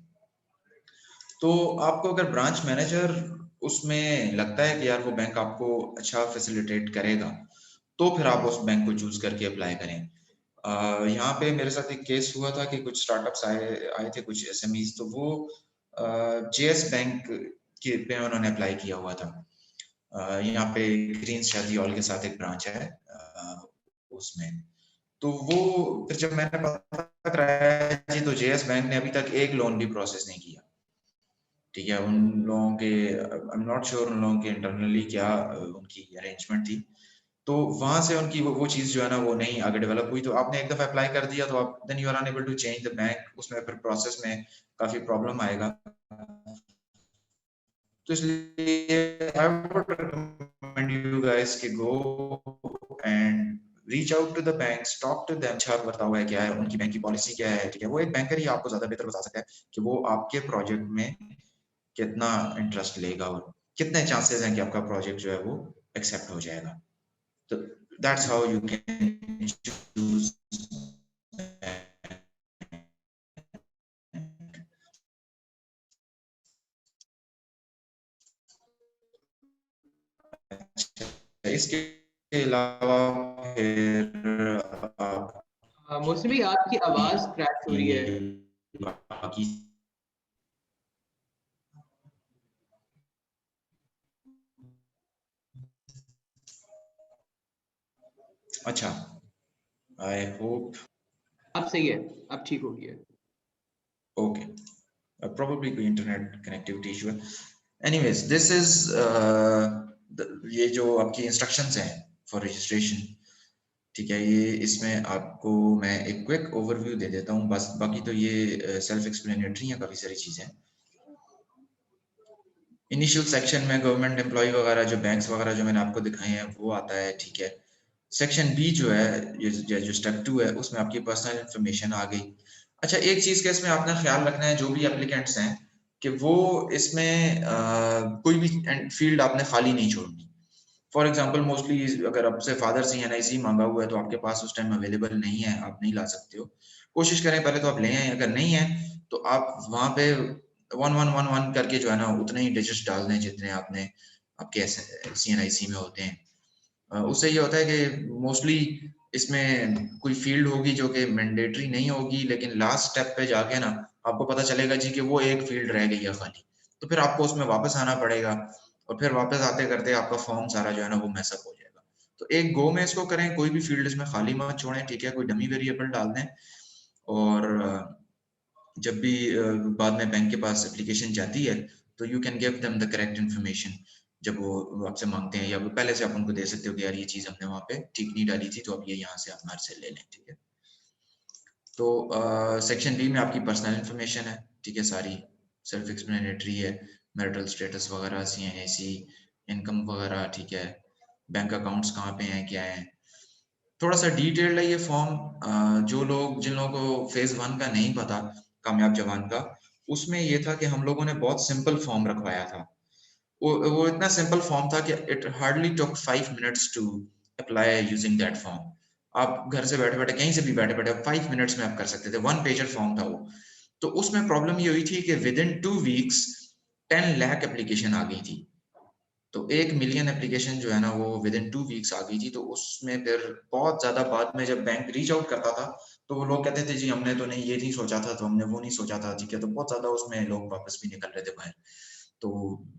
तो आपको अगर ब्रांच मैनेजर उसमें लगता है कि यार वो बैंक आपको अच्छा फैसिलिटेट करेगा तो फिर आप उस बैंक को चूज करके अप्लाई करें। यहाँ पे मेरे साथ एक केस हुआ था कि कुछ स्टार्टअप्स आए थे, कुछ एसएमईज, तो वो जेएस बैंक के पे उन्होंने अप्लाई किया हुआ था। यहाँ पे ग्रीन शादी हॉल के साथ एक ब्रांच है उसमें। तो वो फिर जब मैंने पता कराया जी तो जेएस बैंक ने अभी तक एक लोन भी प्रोसेस नहीं किया, ठीक है। उन लोगों के आई एम नॉट श्योर उन लोगों के इंटरनली क्या उनकी अरेंजमेंट थी, तो वहां से उनकी वो चीज जो है ना वो नहीं आगे डेवलप हुई। तो आपने एक दफा अप्लाई कर दिया तो आप then you are unable to change the bank, उसमें फिर प्रोसेस में काफी प्रॉब्लम आएगा। तो इसलिए I would recommend you guys कि go and reach out to the banks, talk to them, अच्छा बर्ताव है क्या है, उनकी बैंक की पॉलिसी क्या है, ठीक है। वो एक बैंकर ही आपको ज्यादा बेहतर बता सकता है कि वो आपके प्रोजेक्ट में कितना इंटरेस्ट लेगा और कितने चांसेस हैं कि आपका प्रोजेक्ट जो है वो एक्सेप्ट हो जाएगा। तो that's how you can choose. इसके अलावा फिर मौसमी आपकी आवाज क्रैश हो रही है। बाकी अच्छा, आई होप अब सही है, अब ठीक हो गया। ओके, probably कोई इंटरनेट कनेक्टिविटी इशू है। एनीवेज दिस इज ये जो आपकी इंस्ट्रक्शंस हैं फॉर रजिस्ट्रेशन, ठीक है, ये इसमें आपको मैं एक क्विक ओवरव्यू दे देता हूँ बस, बाकी तो ये सेल्फ एक्सप्लेनेटरी हैं काफ़ी सारी चीज़ें। इनिशियल सेक्शन में गवर्नमेंट एम्प्लॉय वगैरह जो बैंक्स वगैरह जो मैंने आपको दिखाए हैं वो आता है, ठीक है। सेक्शन बी जो है ये जो स्टेप 2 है उसमें आपकी पर्सनल इन्फॉर्मेशन आ गई। अच्छा, एक चीज़ का इसमें आपने ख्याल रखना है जो भी एप्लीकेंट्स हैं कि वो इसमें कोई भी फील्ड आपने खाली नहीं छोड़नी। फॉर एग्जाम्पल मोस्टली अगर आपसे फादर से एनआईसी मांगा हुआ है तो आपके पास उस टाइम अवेलेबल नहीं है, आप नहीं ला सकते हो। कोशिश करें पहले तो आप ले आए, अगर नहीं है तो आप वहां पे 1111 करके जो है ना उतने ही डिजिट्स डाल दें जितने आपने आपके CNIC में होते हैं। उससे ये होता है कि मोस्टली इसमें कोई फील्ड होगी जो कि मैंडेटरी नहीं होगी, लेकिन लास्ट स्टेप पे जाके ना आपको पता चलेगा जी कि वो एक फील्ड रह गई है खाली, तो फिर आपको उसमें वापस आना पड़ेगा और फिर वापस आते करते आपका फॉर्म सारा जो है ना वो मैसअप हो जाएगा। तो एक गो में इसको करें, कोई भी फील्ड इसमें खाली मत छोड़ें, ठीक है, कोई डमी वेरिएबल डाल दें। और जब भी बाद में बैंक के पास एप्लीकेशन जाती है तो you can give them the correct information जब वो आपसे मांगते हैं, या वो पहले से आप उनको दे सकते हो कि यार ये चीज़ हमने वहाँ पे ठीक नहीं डाली थी तो अब ये यहाँ से आप हमारे से ले लें, ठीक है। तो सेक्शन बी में आपकी पर्सनल इन्फॉर्मेशन है, ठीक है, सारी सेल्फ एक्सप्लेनेटरी है, मैरिटल स्टेटस वगैरह, CNIC, इनकम वगैरह, ठीक है, बैंक अकाउंट्स कहाँ पे हैं क्या है। थोड़ा सा डिटेल्ड है ये फॉर्म, जो लोग जिन लोगों को फेज 1 का नहीं पता कामयाब जवान का, उसमें ये था कि हम लोगों ने बहुत सिंपल फॉर्म रखवाया था। वो इतना सिंपल फॉर्म था कि it hardly took 5 minutes to apply using that form. आप घर से बैठे बैठे कहीं से भी बैठे बैठे 5 मिनट्स में आप कर सकते थे, 1 पेजर फॉर्म था वो। तो उसमें प्रॉब्लम ये हुई थी कि within 2 weeks 10 lakh application आ गई थी। तो 1 मिलियन एप्लीकेशन जो है ना वो विद इन 2 वीक्स आ गई थी। तो उसमें फिर बहुत ज्यादा बाद में जब बैंक रीच आउट करता था तो वो लोग कहते थे जी हमने तो नहीं ये नहीं सोचा था, तो हमने वो नहीं सोचा था, ठीक है। तो बहुत ज्यादा उसमें लोग वापस भी निकल रहे थे बाहर। तो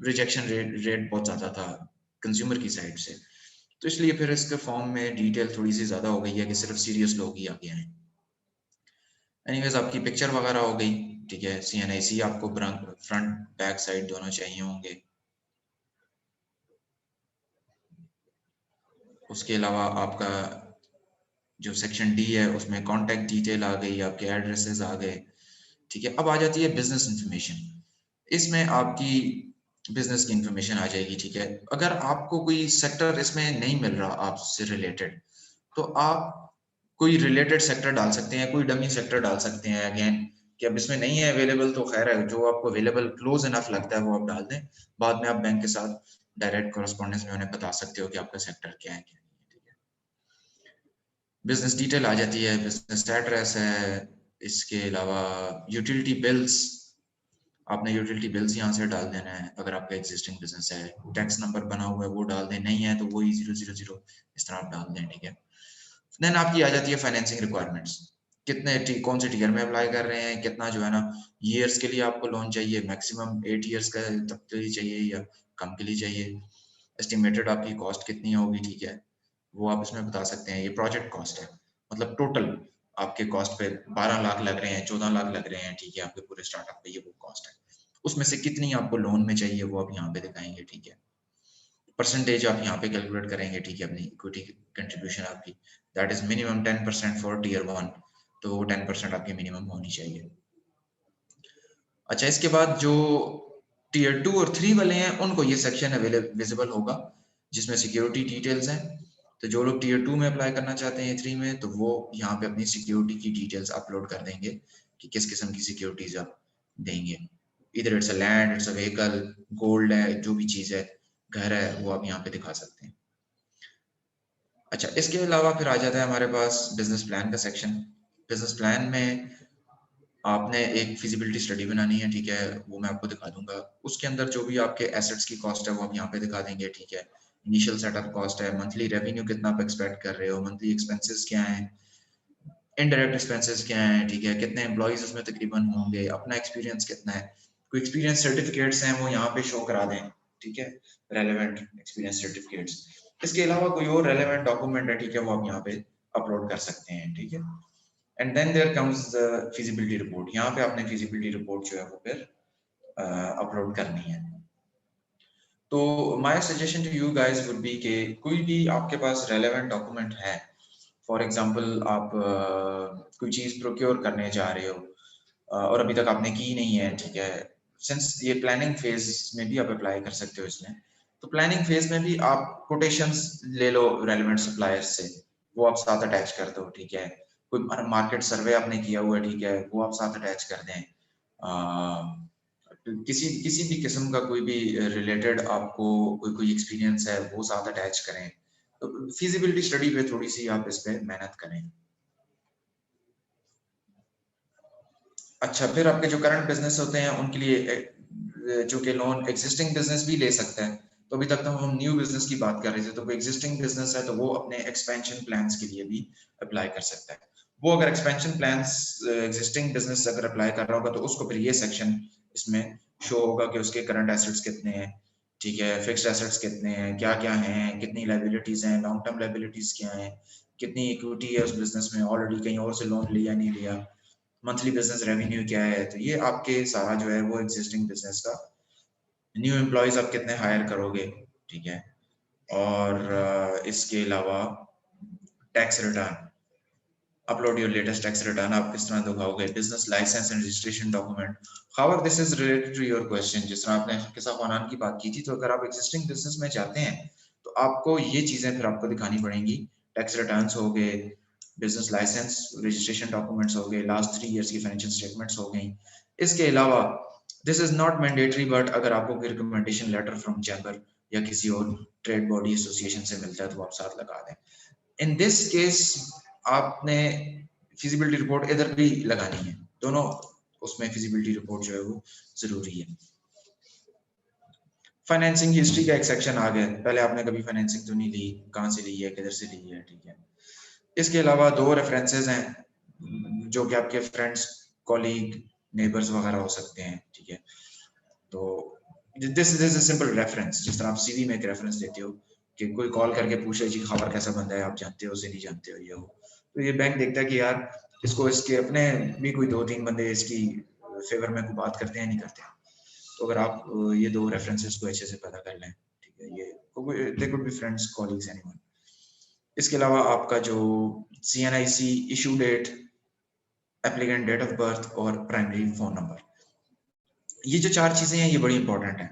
रिजेक्शन रेट बहुत ज्यादा था कंज्यूमर की साइड से। तो इसलिए फिर इसके फॉर्म में डिटेल थोड़ी सी ज्यादा हो गई है कि सिर्फ सीरियस लोग ही आगे आए। एनीवेज आपकी पिक्चर वगैरह हो गई, ठीक है। CNIC आपको फ्रंट बैक साइड दोनों चाहिए होंगे। उसके अलावा आपका जो सेक्शन डी है उसमें कॉन्टैक्ट डिटेल आ गई, आपके एड्रेसेस आ गए, ठीक है। अब आ जाती है बिजनेस इंफॉर्मेशन। इसमें आपकी बिजनेस की इंफॉर्मेशन आ जाएगी, ठीक है। अगर आपको कोई सेक्टर इसमें नहीं मिल रहा आपसे रिलेटेड, तो आप कोई रिलेटेड सेक्टर डाल सकते हैं, कोई डमी सेक्टर डाल सकते हैं। अगेन कि अब इसमें नहीं है अवेलेबल तो खैर है, जो आपको अवेलेबल क्लोज इनफ लगता है वो आप डाल दें। बाद में आप बैंक के साथ डायरेक्ट कॉरेस्पॉन्डेंस में उन्हें बता सकते हो कि आपका सेक्टर क्या है क्या नहीं है, ठीक है। बिजनेस डिटेल आ जाती है, बिजनेस एड्रेस है। इसके अलावा यूटिलिटी बिल्स, आपने यूटिलिटी बिल्स यहाँ से डाल देना है अगर आपका एग्जिस्टिंग बिजनेस है। टैक्स नंबर बना हुआ है वो डाल दें, नहीं है तो वही 000 इस तरह आप डाल दें, ठीक है। देन आपकी आ जाती है फाइनेंसिंग रिक्वायरमेंट्स। कितने कौन से टीयर में अप्लाई कर रहे हैं, कितना जो है ना ईयर्स के लिए आपको लोन चाहिए, मैक्सिमम 8 ईयर्स का तक के लिए चाहिए या कम के लिए चाहिए। एस्टिमेटेड आपकी कॉस्ट कितनी होगी, ठीक है, वो आप इसमें बता सकते हैं। ये प्रोजेक्ट कॉस्ट है, मतलब टोटल आपके कॉस्ट पे 12 लाख लग रहे हैं, 14 लाख लग रहे हैं, ठीक है, आपके पूरे स्टार्टअप पे ये वो कॉस्ट है। उसमें से कितनी आपको लोन में चाहिए वो आप यहाँ पे दिखाएंगे, ठीक है। परसेंटेज आप यहाँ पे कैलकुलेट करेंगे, ठीक है, अपनी इक्विटी कंट्रीब्यूशन आपकी, that is minimum 10% for tier 1। तो वो 10% आपकी मिनिमम होनी चाहिए। अच्छा, इसके बाद जो टीयर 2 और 3 वाले हैं उनको ये सेक्शन विजिबल होगा जिसमें सिक्योरिटी डिटेल्स हैं। तो जो लोग टीयर 2 में अप्लाई करना चाहते हैं 3 में, तो वो यहाँ पे अपनी सिक्योरिटी की डिटेल्स अपलोड कर देंगे कि किस किस्म की सिक्योरिटीज आप देंगे। इधर it's a land, it's a vehicle, gold है, जो भी चीज़ है, घर है, वो आप यहाँ पे दिखा सकते हैं। अच्छा, इसके अलावा फिर आ जाता है हमारे पास बिजनेस प्लान का सेक्शन। बिजनेस प्लान में आपने एक फिजिबिलिटी स्टडी बनानी है, ठीक है, वो मैं आपको दिखा दूंगा। उसके अंदर जो भी आपके एसेट्स की कॉस्ट है वो आप यहाँ पे दिखा देंगे, ठीक है। इनिशियल सेटअप कॉस्ट है, मंथली रेवेन्यू कितना आप एक्सपेक्ट कर रहे हो, मंथली एक्सपेंसेस क्या हैं, इनडायरेक्ट एक्सपेंसेस क्या हैं, ठीक है, कितने एम्प्लॉइज उसमें तकरीबन होंगे, अपना एक्सपीरियंस कितना है। कोई एक्सपीरियंस सर्टिफिकेट्स हैं वो यहाँ पे शो करा दें, ठीक है, रेलेवेंट एक्सपीरियंस सर्टिफिकेट्स। इसके अलावा कोई और रेलेवेंट डॉक्यूमेंट है, ठीक है, वो आप यहाँ पे अपलोड कर सकते हैं, ठीक है। And then there comes the feasibility report. यहाँ पे आपने फिजिबिलिटी रिपोर्ट जो है वो फिर अपलोड करनी है। तो my suggestion to you guys would be कि कोई भी आपके पास रेलेवेंट डॉक्यूमेंट है, फॉर एग्जांपल आप कोई चीज प्रोक्योर करने जा रहे हो और अभी तक आपने की नहीं है, ठीक है। सिंस ये प्लानिंग फेज में भी आप अप्लाई कर सकते हो इसमें, तो प्लानिंग फेज में भी आप कोटेशंस ले लो रेलेवेंट सप्लायर्स से, वो आप साथ अटैच कर दो, ठीक है। कोई मार्केट सर्वे आपने किया हुआ है, ठीक है, वो आप साथ अटैच कर दें। किसी किसी भी किस्म का कोई भी रिलेटेड आपको कोई एक्सपीरियंस है वो साथ अटैच करें। तो फिजिबिलिटी स्टडी पे थोड़ी सी आप इस पे मेहनत करें। अच्छा, फिर आपके जो करंट बिजनेस होते हैं उनके लिए चूंकि लोन एग्जिस्टिंग बिजनेस भी ले सकता है, तो अभी तक तो हम न्यू बिजनेस की बात कर रहे थे। तो कोई एग्जिस्टिंग बिजनेस है तो वो अपने एक्सपेंशन प्लान्स के लिए भी अप्लाई कर सकता है। वो अगर एक्सपेंशन प्लान्स एग्जिस्टिंग बिजनेस अगर अप्लाई कर रहा होगा तो उसको फिर ये सेक्शन इसमें शो होगा कि उसके करंट एसेट्स कितने हैं, ठीक है, फिक्स्ड एसेट्स कितने हैं, क्या क्या हैं, कितनी लाइबिलिटीज हैं, लॉन्ग टर्म लाइबिलिटीज क्या हैं, कितनी इक्विटी है उस बिजनेस में, ऑलरेडी कहीं और से लोन लिया नहीं लिया, मंथली बिजनेस रेवेन्यू क्या है। तो ये आपके सारा जो है वो एग्जिस्टिंग बिजनेस का, न्यू एम्प्लॉयज आप कितने हायर करोगे, ठीक है। और इसके अलावा tax return, upload your latest tax return आप किस तरह दिखाओगे, business licence and registration document. However this is related to your question, जिस तरह आपने किसा खानान की बात की थी, तो अगर आप एग्जिस्टिंग बिजनेस में जाते हैं तो आपको ये चीजें फिर आपको दिखानी पड़ेंगी। टैक्स रिटर्न्स हो गए, बिजनेस लाइसेंस रजिस्ट्रेशन डॉक्यूमेंट्स हो गए, लास्ट 3 ईयर्स की फाइनेंशियल स्टेटमेंट्स हो गई। इसके अलावा this is not mandatory, but अगर आपको कोई रिकमेंडेशन लेटर फ्रॉम चैम्बर या किसी और ट्रेड बॉडी एसोसिएशन से मिलता है तो आप साथ लगा दें। इन दिस केस आपने फिजिबिलिटी रिपोर्ट इधर भी लगानी है, दोनों उसमें फिजिबिलिटी रिपोर्ट जो है वो जरूरी है। फाइनेंसिंग हिस्ट्री का एक सेक्शन आ गया, पहले आपने कभी फाइनेंसिंग तो नहीं ली, कहाँ से ली है, किधर से ली है, ठीक है। इसके अलावा 2 रेफरेंसेस हैं जो कि आपके फ्रेंड्स, कॉलीग, नेबर्स वगैरह हो सकते हैं, ठीक है। तो this is a simple reference, जिस तरह आप सीवी में एक रेफरेंस देते हो कि कोई कॉल करके पूछे जी खबर कैसा बंदा है, आप जानते हो उसे, नहीं जानते हो, ये हो, तो ये बैंक देखता है कि यार इसको इसके अपने भी कोई 2-3 बंदे इसकी फेवर में कोई बात करते हैं, नहीं करते हैं। तो अगर आप ये 2 रेफरेंसेस को अच्छे से पता कर लें, ठीक है, ये they could be friends, colleagues, anyone. इसके अलावा आपका जो CNIC issue date, applicant date of birth और प्राइमरी फोन नंबर, ये जो 4 चीजें हैं ये बड़ी इंपॉर्टेंट हैं।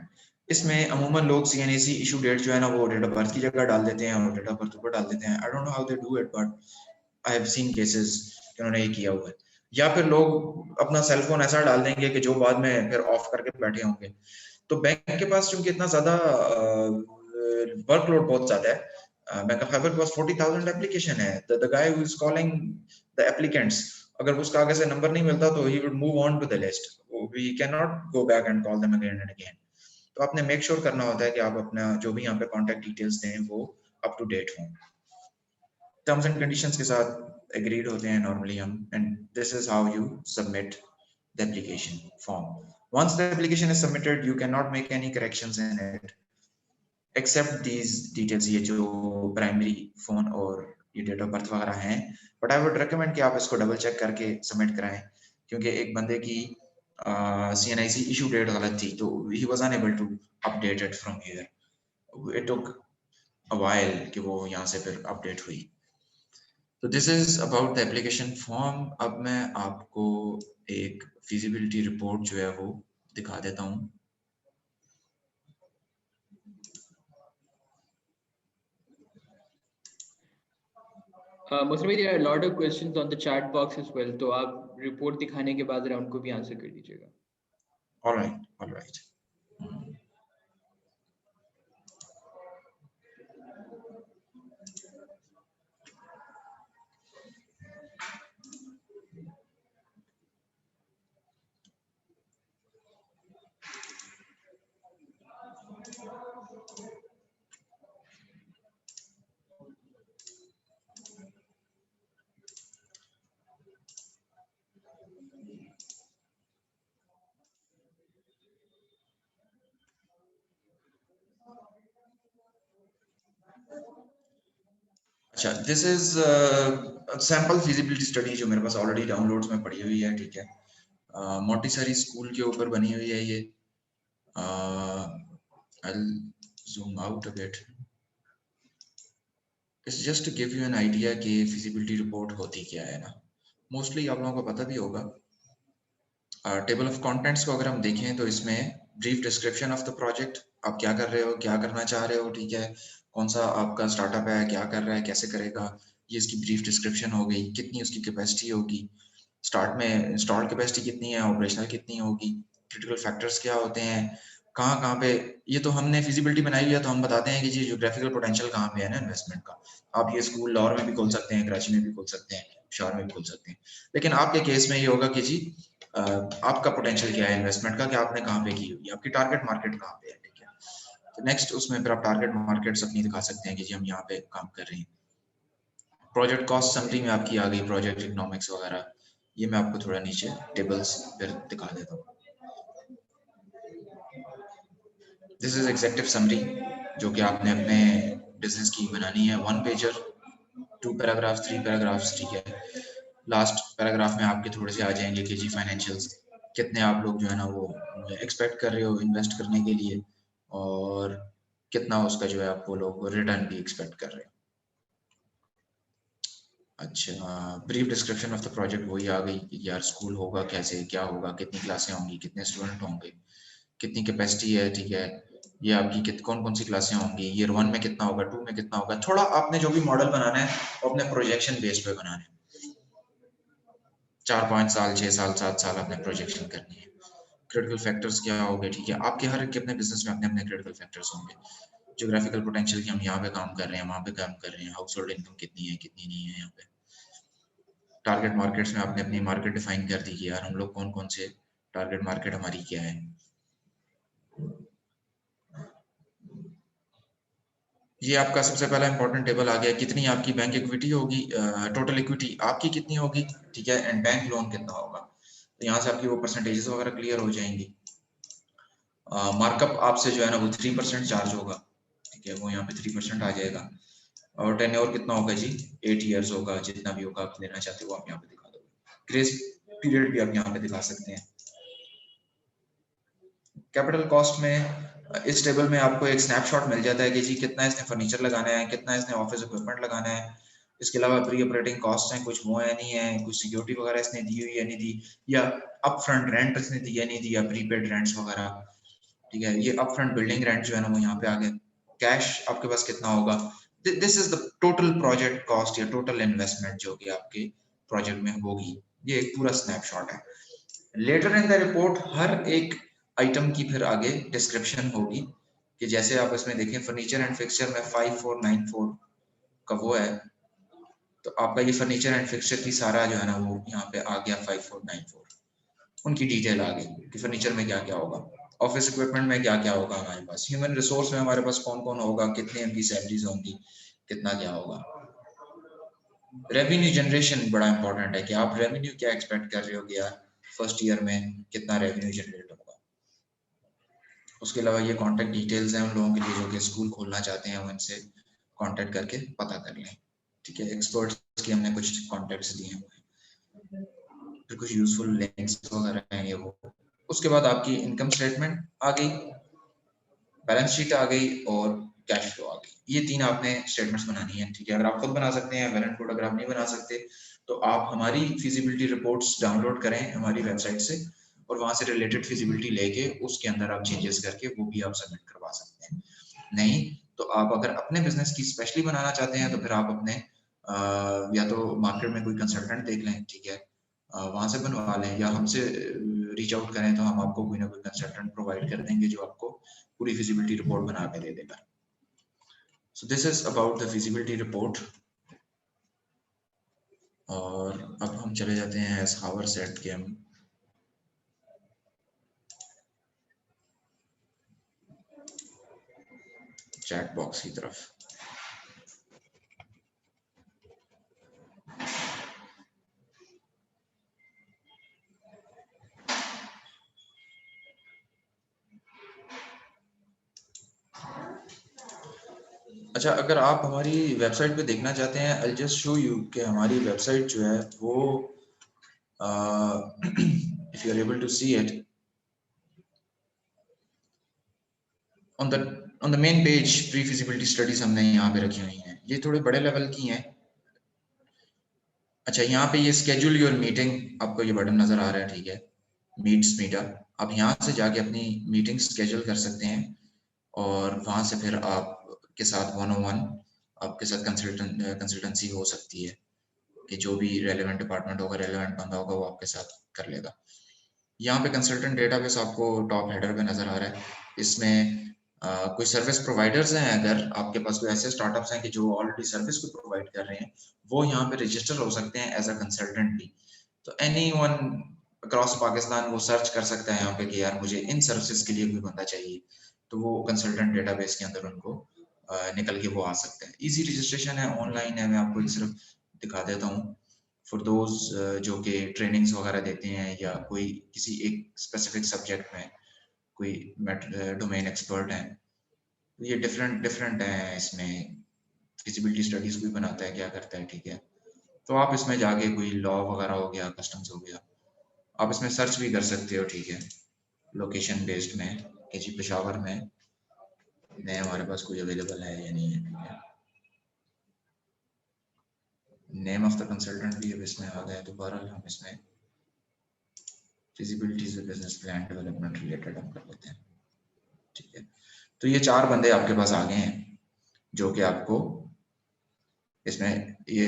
इसमें अमूमन लोग CNAC इशू डेट जो है ना वो डेट ऑफ बर्थ की जगह डाल देते हैं और डेट ऑफ बर्थ ऊपर डाल देते हैं। I don't know how they do it, but I have seen cases कि उन्होंने ये किया हुआ है। या फिर लोग अपना सेल फोन ऐसा डाल देंगे कि जो बाद में फिर ऑफ करके बैठे होंगे। तो बैंक के पास चूंकि इतना ज्यादा वर्कलोड बहुत ज्यादा है, बैंक ऑफ फैबर के पास 40,000 एप्लीकेशन है, the guy who is calling the applicants, अगर उसका आगे से नंबर नहीं मिलता तो he would move on to the list, we can not go back and call them again and again. तो आपने मेक श्योर करना होता है कि आप अपना जो भी यहाँ पे कॉन्टेक्ट डिटेल्स दें वो अप टू डेट हों, टर्म्स एंड कंडीशंस के साथ एग्रीड होते हैं नॉर्मली हम, and this is how you submit the application form. once the application is submitted you cannot make any corrections in it except these details, ये जो primary phone और ये date of birth वगैरह हैं, but I would recommend कि आप इसको double check करके सबमिट कराएं, क्योंकि एक बंदे की CNIC इशू डेट गलत थी तो he was unable to update it from here, it took a while कि वो यहाँ से फिर अपडेट हुई। तो this is about the application form. अब मैं आपको एक फिजिबिलिटी रिपोर्ट जो है वो दिखा देता हूँ। Muslim, there are a lot of questions on the chat box as well, तो आप रिपोर्ट दिखाने के बाद जरा उनको भी आंसर कर दीजिएगा। All right. अच्छा, this is sample feasibility study जो मेरे पास ऑलरेडी डाउनलोड्स में पड़ी हुई है, ठीक है। मोंटेसरी स्कूल के ऊपर बनी हुई है ये। I'll zoom out a bit. It's just to give you an idea कि फिजिबिलिटी रिपोर्ट होती क्या है ना। मोस्टली आप लोगों को पता भी होगा। टेबल ऑफ कंटेंट्स को अगर हम देखें तो इसमें brief description of the project, आप क्या कर रहे हो, क्या करना चाह रहे हो, ठीक है, कौन सा आपका स्टार्टअप है, क्या कर रहा है, कैसे करेगा, ये इसकी ब्रीफ डिस्क्रिप्शन हो गई। कितनी उसकी कैपेसिटी होगी, स्टार्ट में इंस्टॉल्ड कैपेसिटी कितनी है, ऑपरेशनल कितनी होगी, क्रिटिकल फैक्टर्स क्या होते हैं, कहाँ कहाँ पे, ये तो हमने फिजिबिलिटी बनाई हुई है तो हम बताते हैं कि जी ज्योग्राफिकल पोटेंशियल कहाँ पे है ना इन्वेस्टमेंट का। आप ये स्कूल लाहौर में भी खोल सकते हैं, कराची में भी खोल सकते हैं, शहर में भी खोल सकते हैं, लेकिन आपके केस में ये होगा कि जी आपका पोटेंशियल क्या है इन्वेस्टमेंट का, कि आपने कहाँ पे की हुई है, आपकी टारगेट मार्केट कहाँ पे है, ठीक है। तो नेक्स्ट उसमें फिर आप टारगेट मार्केट्स अपनी दिखा सकते हैं कि जी हम यहाँ पे काम कर रहे हैं। प्रोजेक्ट कॉस्ट समरी में आपकी आ गई प्रोजेक्ट इकोनॉमिक्स वगैरह, ये मैं आपको थोड़ा नीचे टेबल्स फिर दिखा देता हूँ। दिस इज एग्जेक्टिव समरी जो कि आपने अपने बिजनेस की बनानी है, 1 पेजर, 2 पैराग्राफ, 3 पैराग्राफ्स, ठीक है। लास्ट पैराग्राफ में आपके थोड़े से आ जाएंगे कि जी फाइनेंशियल्स कितने आप लोग जो है ना वो एक्सपेक्ट कर रहे हो इन्वेस्ट करने के लिए, और कितना उसका जो है आप वो लोग रिटर्न भी एक्सपेक्ट कर रहे हो। अच्छा, brief description of the project वही आ गई कि यार स्कूल होगा कैसे, क्या होगा, कितनी क्लासें होंगी, कितने स्टूडेंट होंगे, कितनी कैपेसिटी है, ठीक है, ये आपकी कौन कौन सी क्लासें होंगी, ईयर 1 में कितना होगा, 2 में कितना होगा। थोड़ा आपने जो भी मॉडल बनाना है वो अपने प्रोजेक्शन बेस पे बनाना है, 4-5 साल, 6 साल, 7 साल आपने प्रोजेक्शन करनी है। क्रिटिकल फैक्टर्स क्या होंगे, ठीक है, आपके हर एक के अपने बिजनेस में अपने अपने क्रिटिकल फैक्टर्स होंगे। ज्योग्राफिकल पोटेंशियल की हम यहाँ पे काम कर रहे हैं, वहाँ पे काम कर रहे हैं, हाउस होल्ड इनकम कितनी है, कितनी नहीं है यहाँ पे। टारगेट मार्केट्स में आपने अपनी मार्केट डिफाइन कर दी कि यार हम लोग कौन कौन से टारगेट मार्केट हमारी क्या है। ये आपका सबसे पहला इंपॉर्टेंट टेबल आ गया, कितनी आपकी बैंक इक्विटी होगी, टोटल इक्विटी आपकी कितनी होगी, ठीक है, एंड बैंक लोन कितना होगा। तो यहाँ से आपकी वो परसेंटेजेस वगैरह क्लियर हो जाएंगी। मार्कअप आपसे जो है ना वो 3% चार्ज होगा, ठीक है, वो यहाँ पे 3% आ जाएगा। और टेन्योर कितना होगा जी, 8 ईयर्स होगा, जितना भी होगा आप लेना चाहते हो आप यहाँ पे दिखा दोगे। ग्रेस पीरियड भी आप यहाँ पे दिखा सकते हैं। कैपिटल कॉस्ट में इस टेबल में आपको एक स्नैपशॉट मिल जाता है कि जी कितना इसने फर्नीचर लगाना है, कितना इसने ऑफिस इक्विपमेंट लगाना है। इसके अलावा प्री ऑपरेटिंग कॉस्ट हैं, कुछ वो है नहीं है, कुछ सिक्योरिटी वगैरह इसने दी हुई है नहीं दी, या अप फ्रंट रेंट इसने दिया नहीं दिया, प्रीपेड रेंट्स वगैरह, ठीक है। ये अप फ्रंट बिल्डिंग रेंट जो है ना वो यहाँ पे आ गया। कैश आपके पास कितना होगा, this is the total project cost या टोटल इन्वेस्टमेंट जो कि आपके प्रोजेक्ट में होगी। ये एक पूरा स्नैपशॉट है। लेटर इन द रिपोर्ट हर एक आइटम की फिर आगे डिस्क्रिप्शन होगी कि जैसे आप इसमें देखें फर्नीचर एंड फिक्सचर में 5494 का वो है, तो आपका ये फर्नीचर एंड फिक्सचर की सारा जो है ना वो यहाँ पे आ गया 5494, उनकी डिटेल आ गई कि फर्नीचर में क्या क्या होगा, ऑफिस इक्विपमेंट में क्या क्या होगा हमारे पास, ह्यूमन रिसोर्स में हमारे पास कौन कौन होगा, कितनी उनकी सैलरीज होंगी, कितना क्या होगा। रेवेन्यू जनरेशन बड़ा इंपॉर्टेंट है कि आप रेवेन्यू क्या एक्सपेक्ट कर रहे हो कि यार फर्स्ट ईयर में कितना रेवेन्यू जनरेट होगा। उसके अलावा ये कॉन्टैक्ट डिटेल्स हैं उन लोगों के लिए जो कि स्कूल खोलना चाहते हैं, उनसे कॉन्टैक्ट करके पता कर लें, ठीक है। एक्सपर्ट्स की हमने कुछ कॉन्टैक्ट्स दिए हैं, फिर कुछ यूजफुल लिंक्स वगैरह हैं ये वो। उसके बाद आपकी इनकम स्टेटमेंट आ गई, बैलेंस शीट आ गई और कैश फ्लो आ गई। ये तीन आपने स्टेटमेंट्स बनानी है, ठीक है। अगर आप खुद बना सकते हैं वेल एंड गुड, अगर आप नहीं बना सकते तो आप हमारी फिजिबिलिटी रिपोर्ट्स डाउनलोड करें हमारी वेबसाइट से और वहां से रिलेटेड फिजिबिलिटी लेके उसके अंदर आप चेंजेस करके वो भी आप सबमिट करवा सकते हैं। नहीं तो आप अगर अपने बिजनेस की स्पेशली बनाना चाहते हैं तो फिर आप अपने या तो मार्केट में कोई कंसल्टेंट देख लें, ठीक है, वहां से बनवा लें, या हमसे रीच आउट करें तो हम आपको कोई ना कोई कंसल्टेंट प्रोवाइड कर देंगे जो आपको पूरी फिजिबिलिटी रिपोर्ट बना के दे देगा। So this is about the feasibility report. और अब हम चले जाते हैं एज हावर सेट के हम चैट बॉक्स की तरफ। अच्छा, अगर आप हमारी वेबसाइट पे देखना चाहते हैं, आई जस्ट शो यू कि हमारी वेबसाइट जो है वो if you are able to see it on the main page, pre feasibility studies हमने यहाँ पे रखी हुई हैं, ये थोड़े बड़े लेवल की हैं। अच्छा, यहाँ पे ये स्केड्यूल योर मीटिंग, आपको ये बटन नजर आ रहा है, ठीक है, मीट्स मीटा। आप यहाँ से जाके अपनी मीटिंग स्केड्यूल कर सकते हैं और वहां से फिर आप के साथ 101 आपके साथ कंसल्टेंसी हो सकती है कि जो भी रेलेवेंट डिपार्टमेंट होगा, रेलेवेंट बंदा होगा वो आपके साथ कर लेगा। यहाँ पे कंसल्टेंट डेटाबेस आपको टॉप हेडर पे नजर आ रहा है। इसमें कोई सर्विस प्रोवाइडर्स हैं, अगर आपके पास कोई ऐसे स्टार्टअप्स हैं कि जो ऑलरेडी सर्विस को प्रोवाइड कर रहे हैं, वो यहाँ पे रजिस्टर हो सकते हैं एज अ कंसल्टेंट भी। तो एनीवन अक्रॉस पाकिस्तान वो सर्च कर सकता है यहाँ पे कि यार मुझे इन सर्विसेज के लिए कोई बंदा चाहिए, तो वो कंसल्टेंट डेटाबेस के अंदर उनको निकल के वो आ सकते हैं। इजी रजिस्ट्रेशन है, ऑनलाइन है, मैं आपको सिर्फ दिखा देता हूँ फॉर दोज जो कि ट्रेनिंग्स वगैरह देते हैं या कोई किसी एक स्पेसिफिक सब्जेक्ट में कोई डोमेन एक्सपर्ट हैं। ये डिफरेंट डिफरेंट है, इसमें फिजिबिलिटी स्टडीज भी बनाता है, क्या करता है, ठीक है। तो आप इसमें जाके कोई लॉ वगैरह हो गया, कस्टम्स हो गया, आप इसमें सर्च भी कर सकते हो, ठीक है, लोकेशन बेस्ड में कि जी पेशावर में नए हमारे पास कोई अवेलेबल है या नहीं है, ठीक है। नेम ऑफ द कंसल्टेंट भी अब इसमें आ गया, तो बहरहाल हम इसमें फिजिबिलिटी से बिजनेस प्लान डेवलपमेंट रिलेटेड हम कर लेते हैं, ठीक है। तो ये 4 बंदे आपके पास आ गए हैं जो कि आपको इसमें ये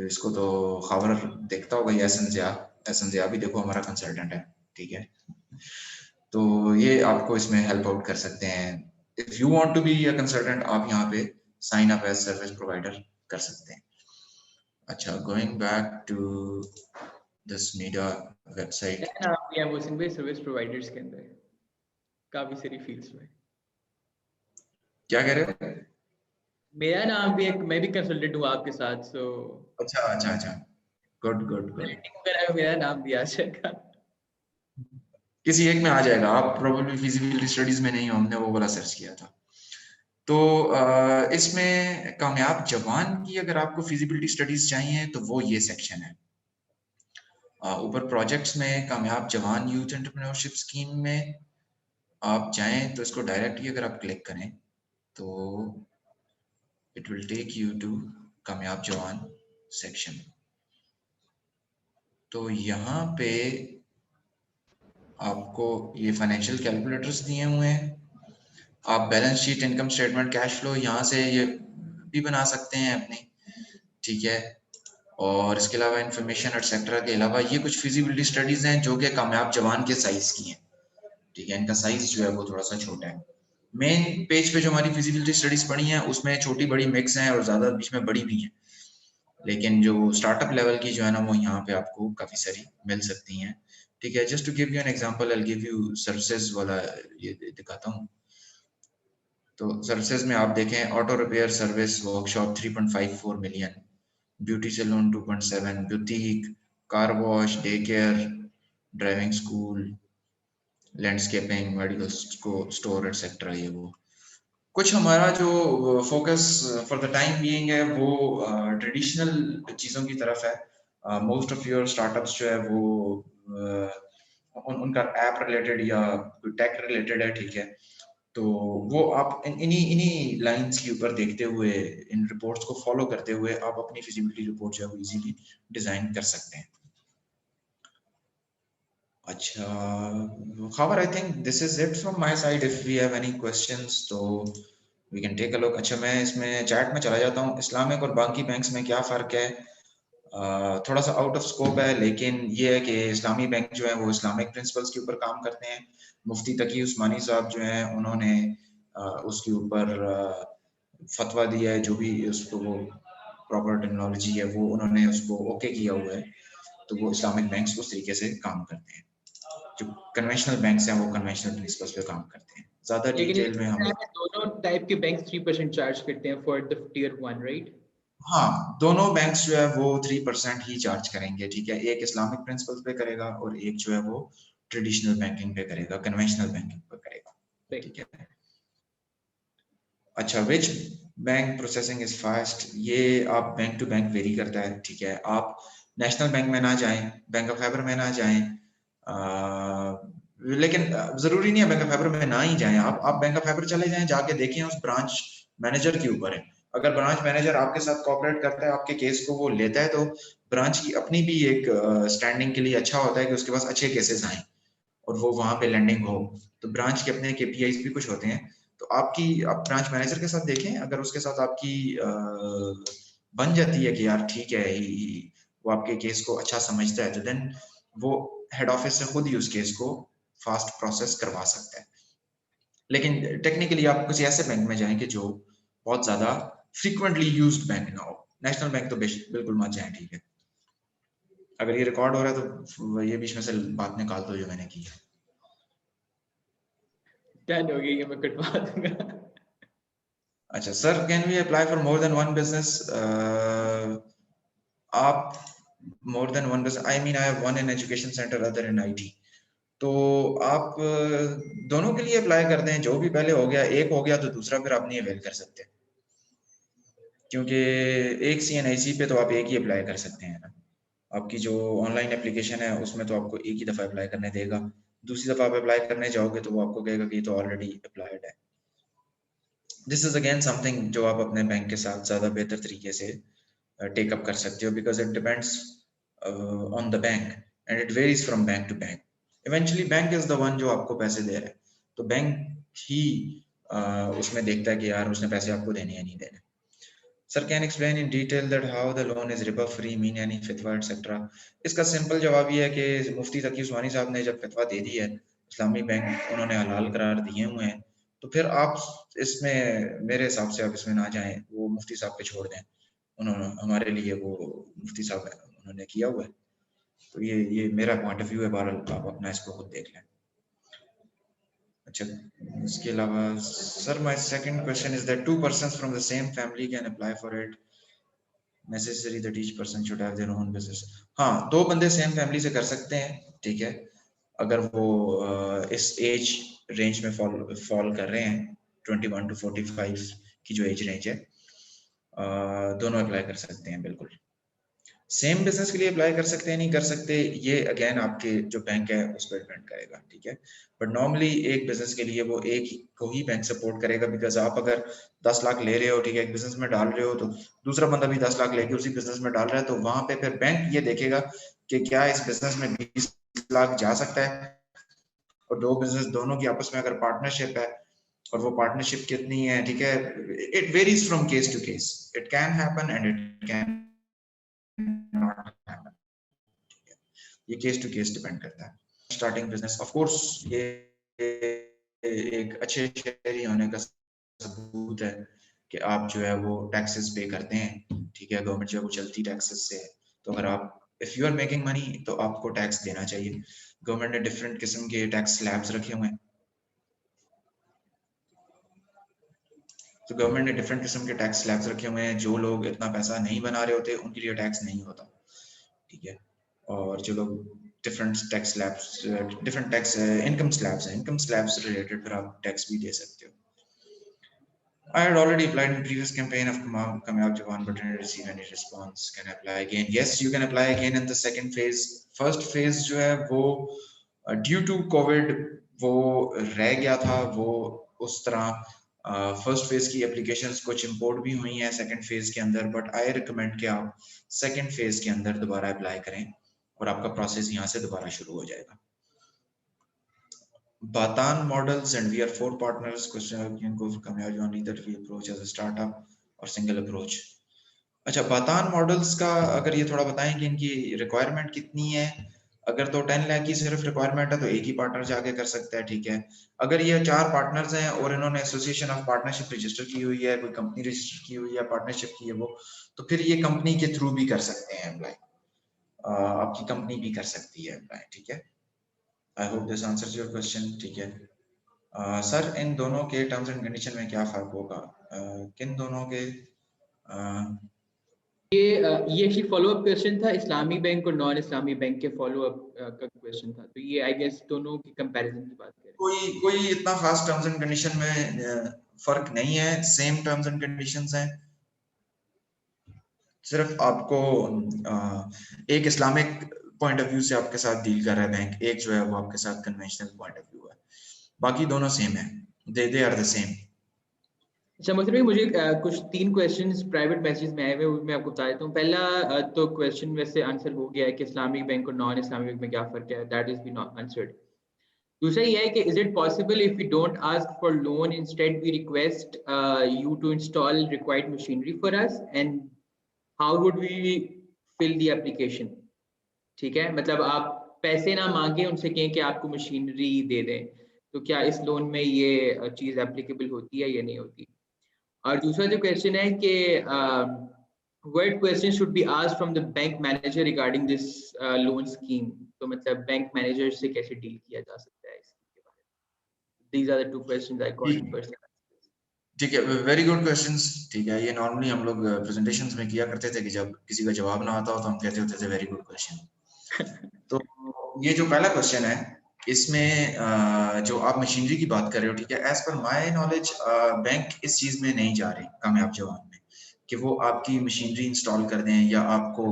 इसको तो खबर देखता होगा, ये एसन ज़िया भी देखो हमारा कंसल्टेंट है, ठीक है। तो ये आपको इसमें हेल्प आउट कर सकते हैं। If you want to be a consultant, आप यहाँ पे sign up as service provider कर सकते हैं। अच्छा, going back to this media website. किया है मोहसिन भाई सर्विस प्रोवाइडर्स के अंदर काफी सारी फील्ड्स में। क्या कह रहे हो? मेरा नाम भी एक, मैं भी कंसल्टेंट हूँ आपके साथ, सो अच्छा अच्छा अच्छा, गुड गुड गुड। वगैरह में मेरा नाम भी आ जाएगा। किसी एक में आ जाएगा, आप प्रोबेबली फिजिबिलिटी स्टडीज में नहीं हो, हमने वो वाला सर्च किया था। तो इसमें कामयाब जवान की अगर आपको फिजिबिलिटी स्टडीज चाहिए तो वो ये सेक्शन है। ऊपर प्रोजेक्ट्स में कामयाब जवान यूथ एंटरप्रेन्योरशिप स्कीम में आप जाएं तो इसको डायरेक्टली अगर आप क्लिक करें तो it will take you to Kamyab Jawan section. तो यहाँ पे आपको ये फाइनेंशियल कैलकुलेटर्स दिए हुए हैं। आप balance sheet, income statement, cash flow यहाँ से ये भी बना सकते हैं अपनी, ठीक है। और इसके अलावा इंफॉर्मेशन एटसेट्रा के अलावा ये कुछ फिजिबिलिटी स्टडीज हैं जो कि कामयाब जवान के साइज की हैं, ठीक है। इनका साइज जो है वो थोड़ा सा छोटा है। मेन पेज पे जो हमारी फिजिबिलिटी स्टडीज पड़ी हैं उसमें छोटी बड़ी मिक्स हैं और ज्यादा बीच में बड़ी भी हैं, लेकिन जो स्टार्टअप लेवल की जो है ना वो यहाँ पे आपको काफी सारी मिल सकती हैं, ठीक है। Just to give you an example, I give you services वाला ये दिखाता हूँ। तो सर्विसेज में आप देखें, auto repair service workshop 3.54 million, beauty salon 2.7, boutique, car wash, day care, driving school, landscaping, medical store etcetera. ये वो कुछ हमारा जो focus for the time being है वो ट्रेडिशनल चीज़ों की तरफ है। मोस्ट ऑफ योर स्टार्टअप्स जो है वो उनका ऐप रिलेटेड या टेक रिलेटेड है, ठीक है। तो वो आप इन्हीं लाइंस के ऊपर देखते हुए, इन रिपोर्ट्स को फॉलो करते हुए आप अपनी फिजिबिलिटी रिपोर्ट जो है वो इजीली डिजाइन कर सकते हैं। अच्छा खबर, I think this is it from my side. If we have any questions तो we can take a look. अच्छा मैं इसमें चैट में चला जाता हूँ। इस्लामिक और बाकी बैंक्स में क्या फ़र्क है? थोड़ा सा आउट ऑफ स्कोप है, लेकिन ये है कि इस्लामी बैंक जो है वो इस्लामिक प्रिंसिपल्स के ऊपर काम करते हैं। मुफ्ती तकी उस्मानी साहब जो हैं उन्होंने उसके ऊपर फतवा दिया है, जो भी उसको वो प्रॉपर टेक्नोलॉजी है वो उन्होंने उसको ओके किया हुआ है। तो वो इस्लामिक बैंक्स उस तरीके से काम करते हैं। जो कन्वेंशनल बैंक्स हैं वो कन्वेंशनल प्रिंसिपल्स पे काम करते हैं। ज़्यादा डिटेल में हम दोनों टाइप के बैंक 3% चार्ज करते हैं फॉर द टियर 1, राइट? हाँ, दोनों बैंक्स जो है वो 3% ही चार्ज करेंगे, ठीक है। एक इस्लामिक प्रिंसिपल्स पे करेगा और एक जो है वो ट्रेडिशनल बैंकिंग पे करेगा, कन्वेंशनल बैंकिंग पे करेगा, ठीक है। अच्छा, which bank processing is fast? ये आप बैंक टू बैंक वेरी करता है, ठीक है। आप नेशनल बैंक में ना जाएं, बैंक ऑफ फैबर में ना जाएं, लेकिन जरूरी नहीं है बैंक ऑफ फैबर में ना ही जाएं। आप बैंक ऑफ फैबर चले जाएं, जाके देखें, उस ब्रांच मैनेजर के ऊपर है। अगर ब्रांच मैनेजर आपके साथ कोऑपरेट करता है, आपके केस को वो लेता है, तो ब्रांच की अपनी भी एक स्टैंडिंग के लिए अच्छा होता है कि उसके पास अच्छे केसेस आए और वो वहां पे लैंडिंग हो। तो ब्रांच के अपने केपीआईज भी कुछ होते हैं। तो आप ब्रांच मैनेजर के साथ देखें, अगर उसके साथ आपकी बन जाती है कि यार ठीक है, वो आपके केस को अच्छा समझता है, तो देन वो हेड ऑफिस से खुद ही उस केस को फास्ट प्रोसेस करवा सकता है। लेकिन टेक्निकली आप किसी ऐसे बैंक में जाएं कि जो बहुत ज्यादा फ्रीक्वेंटली यूज्ड बैंक ना हो। नेशनल बैंक तो बिल्कुल मत जाएं, ठीक है। अगर ये रिकॉर्ड हो रहा है तो ये बीच में से बात निकाल दो जो मैंने की है। डन हो गई, मैं कटवा दूंगा। अच्छा sir, can we apply for more than one business? आप more than one business, I mean I have one in education centre, other in IT. तो आप दोनों के लिए अप्लाई करते हैं, जो भी पहले हो गया, एक हो गया तो दूसरा फिर आप नहीं अवेल कर सकते, क्योंकि एक सीएनआईसी पे तो आप एक ही अप्लाई कर सकते हैं ना। आपकी जो ऑनलाइन एप्लीकेशन है उसमें तो आपको एक ही दफ़ा अप्लाई करने देगा। दूसरी दफ़ा आप अप्लाई करने जाओगे तो वो आपको कहेगा कि ये तो ऑलरेडी अप्लाइड है। दिस इज अगेन समथिंग जो आप अपने बैंक के साथ ज़्यादा बेहतर तरीके से टेक अप कर सकते हो, because it depends on the bank and it varies from bank to bank. Eventually bank is the one जो आपको पैसे दे रहा है, तो बैंक ही उसमें देखता है कि यार उसने पैसे आपको देने या नहीं देने। Sir can explain in detail that how the loan is Riba free, mean यानी फितवा एटसेट्रा? इसका सिंपल जवाब ये है कि मुफ्ती तकी उस्मानी साहब ने जब फितवा दे दी है, इस्लामी बैंक उन्होंने हलाल करार दिए हुए हैं, तो फिर आप इसमें मेरे हिसाब से आप इसमें ना जाएं, वो मुफ्ती साहब पे छोड़ दें। उन्होंने हमारे लिए वो मुफ्ती साहब उन्होंने किया हुआ है। तो ये मेरा पॉइंट ऑफ व्यू है, बहरहाल आप अपना इसको खुद देख लें। अच्छा, इसके अलावा sir my second question is that 2 persons from the same family can apply for it, necessary that each person should have their own business। हाँ, 2 बंदे सेम फैमिली से कर सकते हैं, ठीक है, अगर वो इस एज रेंज में फॉल कर रहे हैं, 21 to 45 की जो एज रेंज है, दोनों अप्लाई कर सकते हैं बिल्कुल। सेम बिजनेस के लिए अप्लाई कर सकते हैं, नहीं कर सकते, ये अगेन आपके जो बैंक है उस पर डिपेंड करेगा, ठीक है। बट नॉर्मली एक बिजनेस के लिए वो एक को ही बैंक सपोर्ट करेगा, बिकॉज आप अगर 10 लाख ले रहे हो, ठीक है, एक बिजनेस में डाल रहे हो, तो दूसरा बंदा भी 10 लाख लेके उसी बिजनेस में डाल रहा है, तो वहां पे फिर बैंक ये देखेगा कि क्या इस बिजनेस में 20 लाख जा सकता है, और दो बिजनेस दोनों की आपस में अगर पार्टनरशिप है और वो पार्टनरशिप कितनी है, ठीक है, it varies from case to case, it can happen and it can not happen, ये केस टू केस डिपेंड करता है। स्टार्टिंग बिजनेस ऑफ कोर्स ये एक अच्छे शहरी होने का सबूत है कि आप जो है वो टैक्सेस पे करते हैं, ठीक है, गवर्नमेंट जो है वो चलती टैक्सेस से, तो अगर आप if you are making money तो आपको टैक्स देना चाहिए। गवर्नमेंट ने डिफरेंट किस्म के टैक्स स्लैब्स रखे हुए हैं, तो गवर्नमेंट ने डिफरेंट किस्म के टैक्स स्लैब्स रखे हुए हैं, जो लोग इतना पैसा नहीं बना रहे होते उनके लिए टैक्स नहीं होता, ठीक है, और जो लोग different tax slabs, different tax income slabs हैं, इनकम स्लैब्स रिलेटेड फिर आप टैक्स भी दे सकते हो। I had already applied in previous campaign of Kamyab Jawan but didn't receive any response. Can I apply again? Yes, you can apply again in the second phase. First phase जो है वो due to COVID वो रह गया था, वो उस तरह फर्स्ट फेज की एप्लीकेशंस कुछ इंपोर्ट भी हुई हैं सेकंड फेज के अंदर, बट आई रिकमेंड कि आप सेकंड फेज के अंदर दोबारा अप्लाई करें और आपका प्रोसेस यहाँ से दोबारा शुरू हो जाएगा। Batan models and we are 4 partners. Question can go for Kamyab Jawan either we approach as a startup or single approach. अच्छा, बातान मॉडल्स का अगर ये थोड़ा बताएं कि इनकी रिक्वायरमेंट कितनी है। अगर तो 10 लाख की सिर्फ रिक्वायरमेंट है तो एक ही पार्टनर जाके कर सकता है, ठीक है। अगर ये 4 पार्टनर्स हैं और इन्होंने एसोसिएशन ऑफ पार्टनरशिप रजिस्टर की हुई है, कोई कंपनी रजिस्टर की हुई है, पार्टनरशिप की है वो, तो फिर ये कंपनी के थ्रू भी कर सकते हैं अप्लाई, आपकी कंपनी भी कर सकती है अप्लाई, ठीक है। I hope this answers your question, ठीक है। सर इन दोनों के टर्म्स एंड कंडीशन में क्या फर्क होगा, किन दोनों के? ये एक्चुअली फॉलो अप क्वेश्चन था, इस्लामी बैंक और नॉन इस्लामी बैंक के फॉलो अप का क्वेश्चन था, तो ये आई गेस दोनों की कंपैरिजन की बात करें। कोई इतना खास टर्म्स एंड कंडीशन में फर्क नहीं है, सेम टर्म्स एंड कंडीशंस हैं, सिर्फ आपको एक इस्लामिक पॉइंट ऑफ व्यू से आपके साथ डील कर रहा है बैंक, एक जो है वो आपके साथ कन्वेंशनल पॉइंट ऑफ व्यू है, बाकी दोनों सेम है, दे आर द सेम। अच्छा मतलब भाई मुझे कुछ 3 क्वेश्चंस प्राइवेट मैसेज में आए हुए, मैं आपको बता देता हूँ। पहला तो क्वेश्चन वैसे आंसर हो गया है कि इस्लामिक बैंक और नॉन इस्लामिक बैंक में क्या फर्क है, दैट इज बीन आंसर्ड। दूसरा ये है कि is it possible if we don't ask for loan instead we request you to install required machinery for us and how would we fill the application. ठीक है, मतलब आप पैसे ना मांगे, उनसे कहें कि आपको मशीनरी दे दें, तो क्या इस लोन में ये चीज़ एप्लीकेबल होती है या नहीं होती। और दूसरा जो क्वेश्चन है कि what question should be asked from the bank manager regarding this loan scheme, तो मतलब बैंक मैनेजर से कैसे डील किया जा सकता है इसके बारे में। These are the 2 questions I got in person. ठीक है, वेरी गुड क्वेश्चंस, ठीक है। ये नॉर्मली हम लोग प्रेजेंटेशंस में किया करते थे कि जब किसी का जवाब ना आता हो तो हम कहते होते थे वेरी गुड क्वेश्चन। तो ये जो पहला क्वेश्चन है इसमें जो आप मशीनरी की बात कर रहे हो, ठीक है, as per my knowledge bank इस चीज में नहीं जा रहे कामयाब जवान में कि वो आपकी मशीनरी इंस्टॉल कर दें या आपको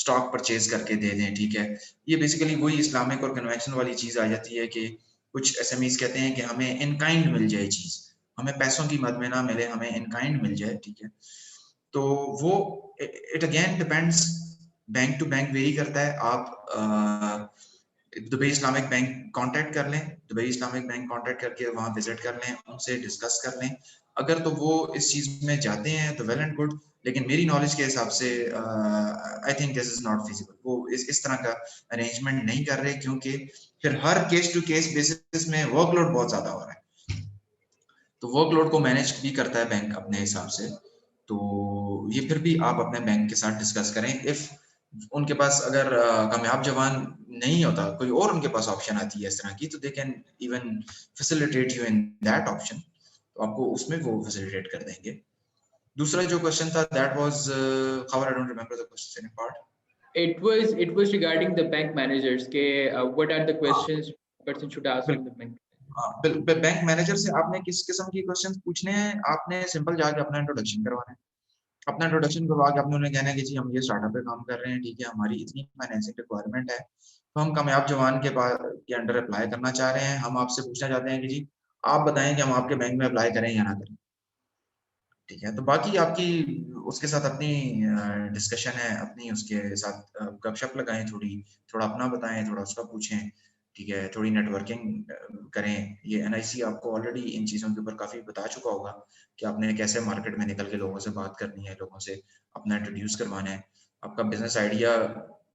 स्टॉक परचेज करके दे दें, ठीक है। ये बेसिकली वही इस्लामिक और कन्वेंशन वाली चीज आ जाती है कि कुछ एसएमईज कहते हैं कि हमें इन काइंड मिल जाए चीज, हमें पैसों की मद में ना मिले, हमें इन काइंड मिल जाए, ठीक है। तो वो it again depends, bank to bank vary करता है। आप दुबई इस्लामिक बैंक कांटेक्ट कर लें, दुबई इस्लामिक बैंक कांटेक्ट करके वहां विजिट कर लें, उनसे डिस्कस कर लें। अगर तो वो इस चीज में जाते हैं तो वेल एंड गुड, लेकिन मेरी नॉलेज के हिसाब से आई think this is not feasible, वो इस तरह का अरेंजमेंट नहीं कर रहे, क्योंकि फिर हर केस टू केस बेसिस में वर्कलोड बहुत ज्यादा हो रहा है, तो वर्कलोड को मैनेज भी करता है बैंक अपने हिसाब से। तो ये फिर भी आप अपने बैंक के साथ डिस्कस करें। इफ उनके पास अगर कामयाब जवान नहीं होता, कोई और उनके पास ऑप्शन आती है इस तरह की, तो they can even facilitate you in that option, तो आपको उसमें वो फैसिलिटेट कर देंगे। दूसरा जो क्वेश्चन था दैट वाज खबर, I don't remember the question in part. It was regarding the bank managers के what are the questions person should ask from the bank. Bank manager से आपने किस किस्म की क्वेश्चंस पूछने हैं? आपने सिंपल जाके अपना इंट्रोडक्शन करवाना है। अपना इंट्रोडक्शन करवा के आपने उन्हें कहना है कि जी हम ये स्टार्टअप पे काम कर रहे हैं, ठीक है, हमारी इतनी फाइनेंसिंग रिक्वायरमेंट है, तो हम कामयाब जवान के अंडर अप्लाई करना चाह रहे हैं। हम आपसे पूछना चाहते हैं कि जी आप बताएं कि हम आपके बैंक में अप्लाई करें या ना करें, ठीक है। तो बाकी आपकी उसके साथ अपनी डिस्कशन है, अपनी उसके साथ गपशप लगाएं, थोड़ा अपना बताएं, थोड़ा उसका पूछें, ठीक है, थोड़ी नेटवर्किंग करें। ये एनआईसी आपको ऑलरेडी इन चीज़ों के ऊपर काफ़ी बता चुका होगा कि आपने कैसे मार्केट में निकल के लोगों से बात करनी है, लोगों से अपना इंट्रोड्यूस करवाना है। आपका बिजनेस आइडिया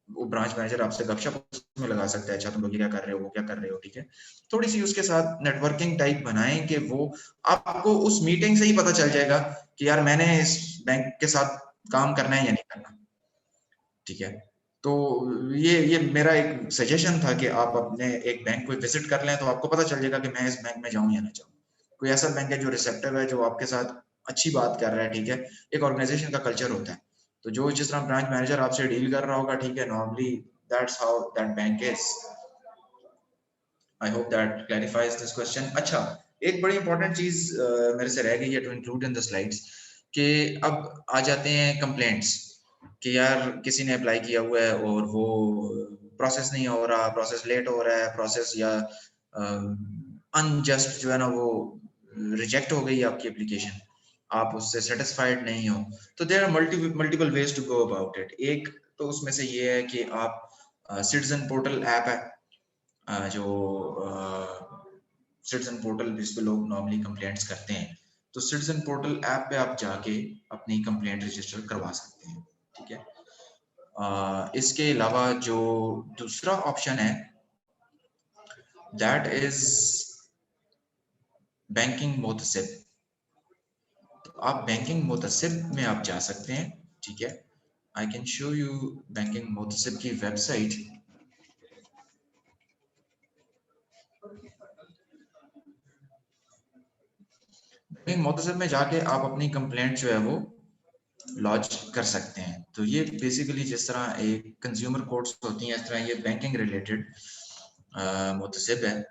वो ब्रांच मैनेजर आपसे गपशप में लगा सकता है, अच्छा तुम लोग ये क्या कर रहे हो, वो क्या कर रहे हो, ठीक है। थोड़ी सी उसके साथ नेटवर्किंग टाइप बनाएं कि वो आपको उस मीटिंग से ही पता चल जाएगा कि यार मैंने इस बैंक के साथ काम करना है या नहीं करना, ठीक है। तो ये मेरा एक सजेशन था कि आप अपने एक बैंक को विजिट कर लें, तो आपको पता चल जाएगा कि मैं इस बैंक में जाऊं या ना जाऊं। कोई ऐसा बैंक है जो रिसेप्टिव है, जो आपके साथ अच्छी बात कर रहा है, ठीक है। एक ऑर्गेनाइजेशन का कल्चर होता है, तो जो जिस तरह ब्रांच मैनेजर आपसे डील कर रहा होगा, ठीक है, normally that's how that bank is. I hope that clarifies this question. अच्छा, एक बड़ी इंपॉर्टेंट चीज मेरे से रह गई है to include in the slides, कि अब आ जाते हैं कंप्लेंट्स कि यार किसी ने अप्लाई किया हुआ है और वो प्रोसेस नहीं हो रहा, प्रोसेस लेट हो रहा है, प्रोसेस या अनजस्ट जो है ना वो रिजेक्ट हो गई आपकी एप्लीकेशन, आप उससे सेटिस्फाइड नहीं हो। तो there are multiple ways to go about it. एक तो उसमें से ये है कि आप सिटीजन पोर्टल ऐप है, जो सिटीजन पोर्टल जिस पे लोग नॉर्मली कंप्लेंट्स करते हैं, तो सिटीजन पोर्टल ऐप पे आप जाके अपनी कंप्लेंट रजिस्टर करवा सकते हैं, ठीक है। इसके अलावा जो दूसरा ऑप्शन है दैट इज बैंकिंग मोतसिब। तो आप बैंकिंग मोतसिब में आप जा सकते हैं, ठीक है। I can show you banking Mohtasib की वेबसाइट। बैंकिंग मोतसिब में जाके आप अपनी कंप्लेंट जो है वो लॉन्च कर सकते हैं। तो ये बेसिकली जिस तरह एक कंज्यूमर कोर्ट्स होती हैं, इस तरह ये बैंकिंग रिलेटेड मुतसिब है।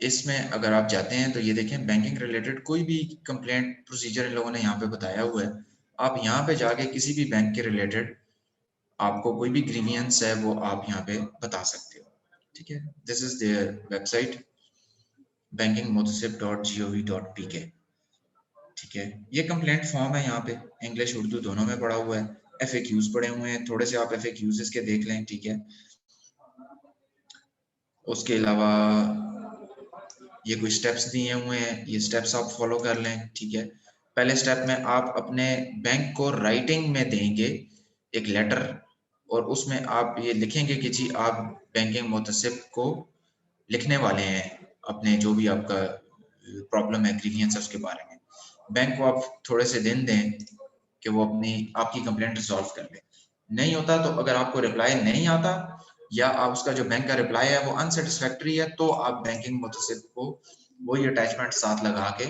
इसमें अगर आप जाते हैं तो ये देखें बैंकिंग रिलेटेड कोई भी कंप्लेंट प्रोसीजर इन लोगों ने यहाँ पे बताया हुआ है। आप यहाँ पे जाके किसी भी बैंक के रिलेटेड आपको कोई भी ग्रीवियंस है वो आप यहाँ पे बता सकते हो, ठीक है। This is their website bankingmotasib.gov.pk, ठीक है। ये कंप्लेंट फॉर्म है, यहाँ पे इंग्लिश उर्दू दोनों में पड़ा हुआ है, FAQs पड़े हुए हैं, थोड़े से आप FAQs इसके देख लें, ठीक है। उसके अलावा ये कुछ स्टेप्स दिए हुए हैं, ये स्टेप्स आप फॉलो कर लें, ठीक है। पहले स्टेप में आप अपने बैंक को राइटिंग में देंगे एक लेटर, और उसमें आप ये लिखेंगे कि जी आप बैंकिंग मुतसिब को लिखने वाले हैं अपने जो भी आपका प्रॉब्लम है, ग्रीवियंस है, उसके बारे में। बैंक को आप थोड़े से दिन दें कि वो आपकी कंप्लेंट रिजॉल्व कर ले। नहीं होता तो अगर आपको रिप्लाई नहीं आता या आप उसका जो बैंक का रिप्लाई है वो अनसेटिस्फैक्टरी है, तो आप बैंकिंग मुतसिब को वही अटैचमेंट साथ लगा के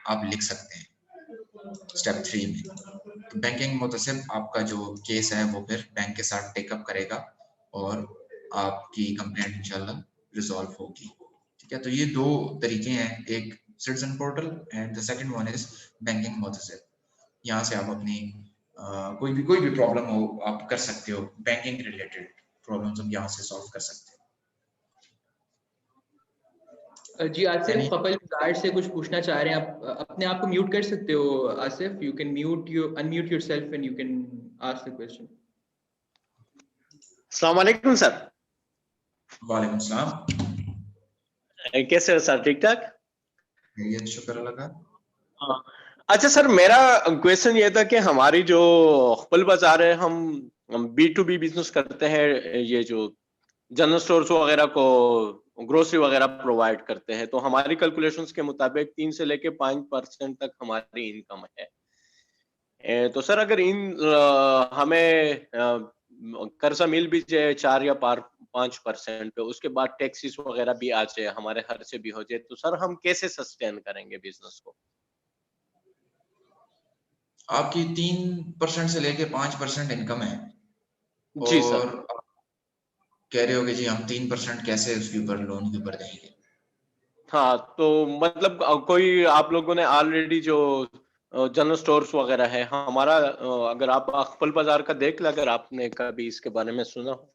आप लिख सकते हैं स्टेप 3 में। तो बैंकिंग मुतसिब आपका जो केस है वो फिर बैंक के साथ टेकअप करेगा और आपकी कंप्लेंट इंशाल्लाह रिजॉल्व होगी, ठीक है। तो ये दो तरीके हैं, एक citizen portal and the second one is banking Mohtasib. यहाँ से आप अपनी कोई भी प्रॉब्लम हो आप कर सकते हो, बैंकिंग रिलेटेड प्रॉब्लम्स हम यहाँ से सॉल्व कर सकते हैं। जी आसिफ, कपिल गार्ड से कुछ पूछना चाह रहे हैं। आप अपने आप को म्यूट कर सकते हो Asif, you can unmute yourself and you can ask the question. अस्सलाम वालेकुम सर। वालेकुम सलाम। कैसे हो सर, ठीक ठाक? ये शुक्र अल्लाह का। अच्छा सर, मेरा क्वेश्चन ये था कि हमारी जो खुल बाजार है, हम B2B बिजनेस करते हैं, ये जो जनरल स्टोर्स वगैरह को ग्रोसरी वगैरह प्रोवाइड करते हैं, तो हमारी कैलकुलेशंस के मुताबिक 3 से लेके 5% तक हमारी इनकम है। तो सर अगर हमें कर्जा मिल भी जाए 4 या 5% पे, उसके बाद टैक्सेस वगैरह भी आ जाए, हमारे खर्चे भी हो जाए, तो सर हम कैसे सस्टेन करेंगे बिजनेस को? आपकी 3% से लेके 5% इनकम है जी सर। और आप कह रहे हो कि जी हम 3% कैसे उसके ऊपर लोन के ऊपर देंगे। हाँ, तो मतलब कोई आप लोगों ने ऑलरेडी जो जनरल स्टोर्स वगैरह है हमारा, अगर आप अक्पल बाजार का देख लें, अगर आपने कभी इसके बारे में सुना हो,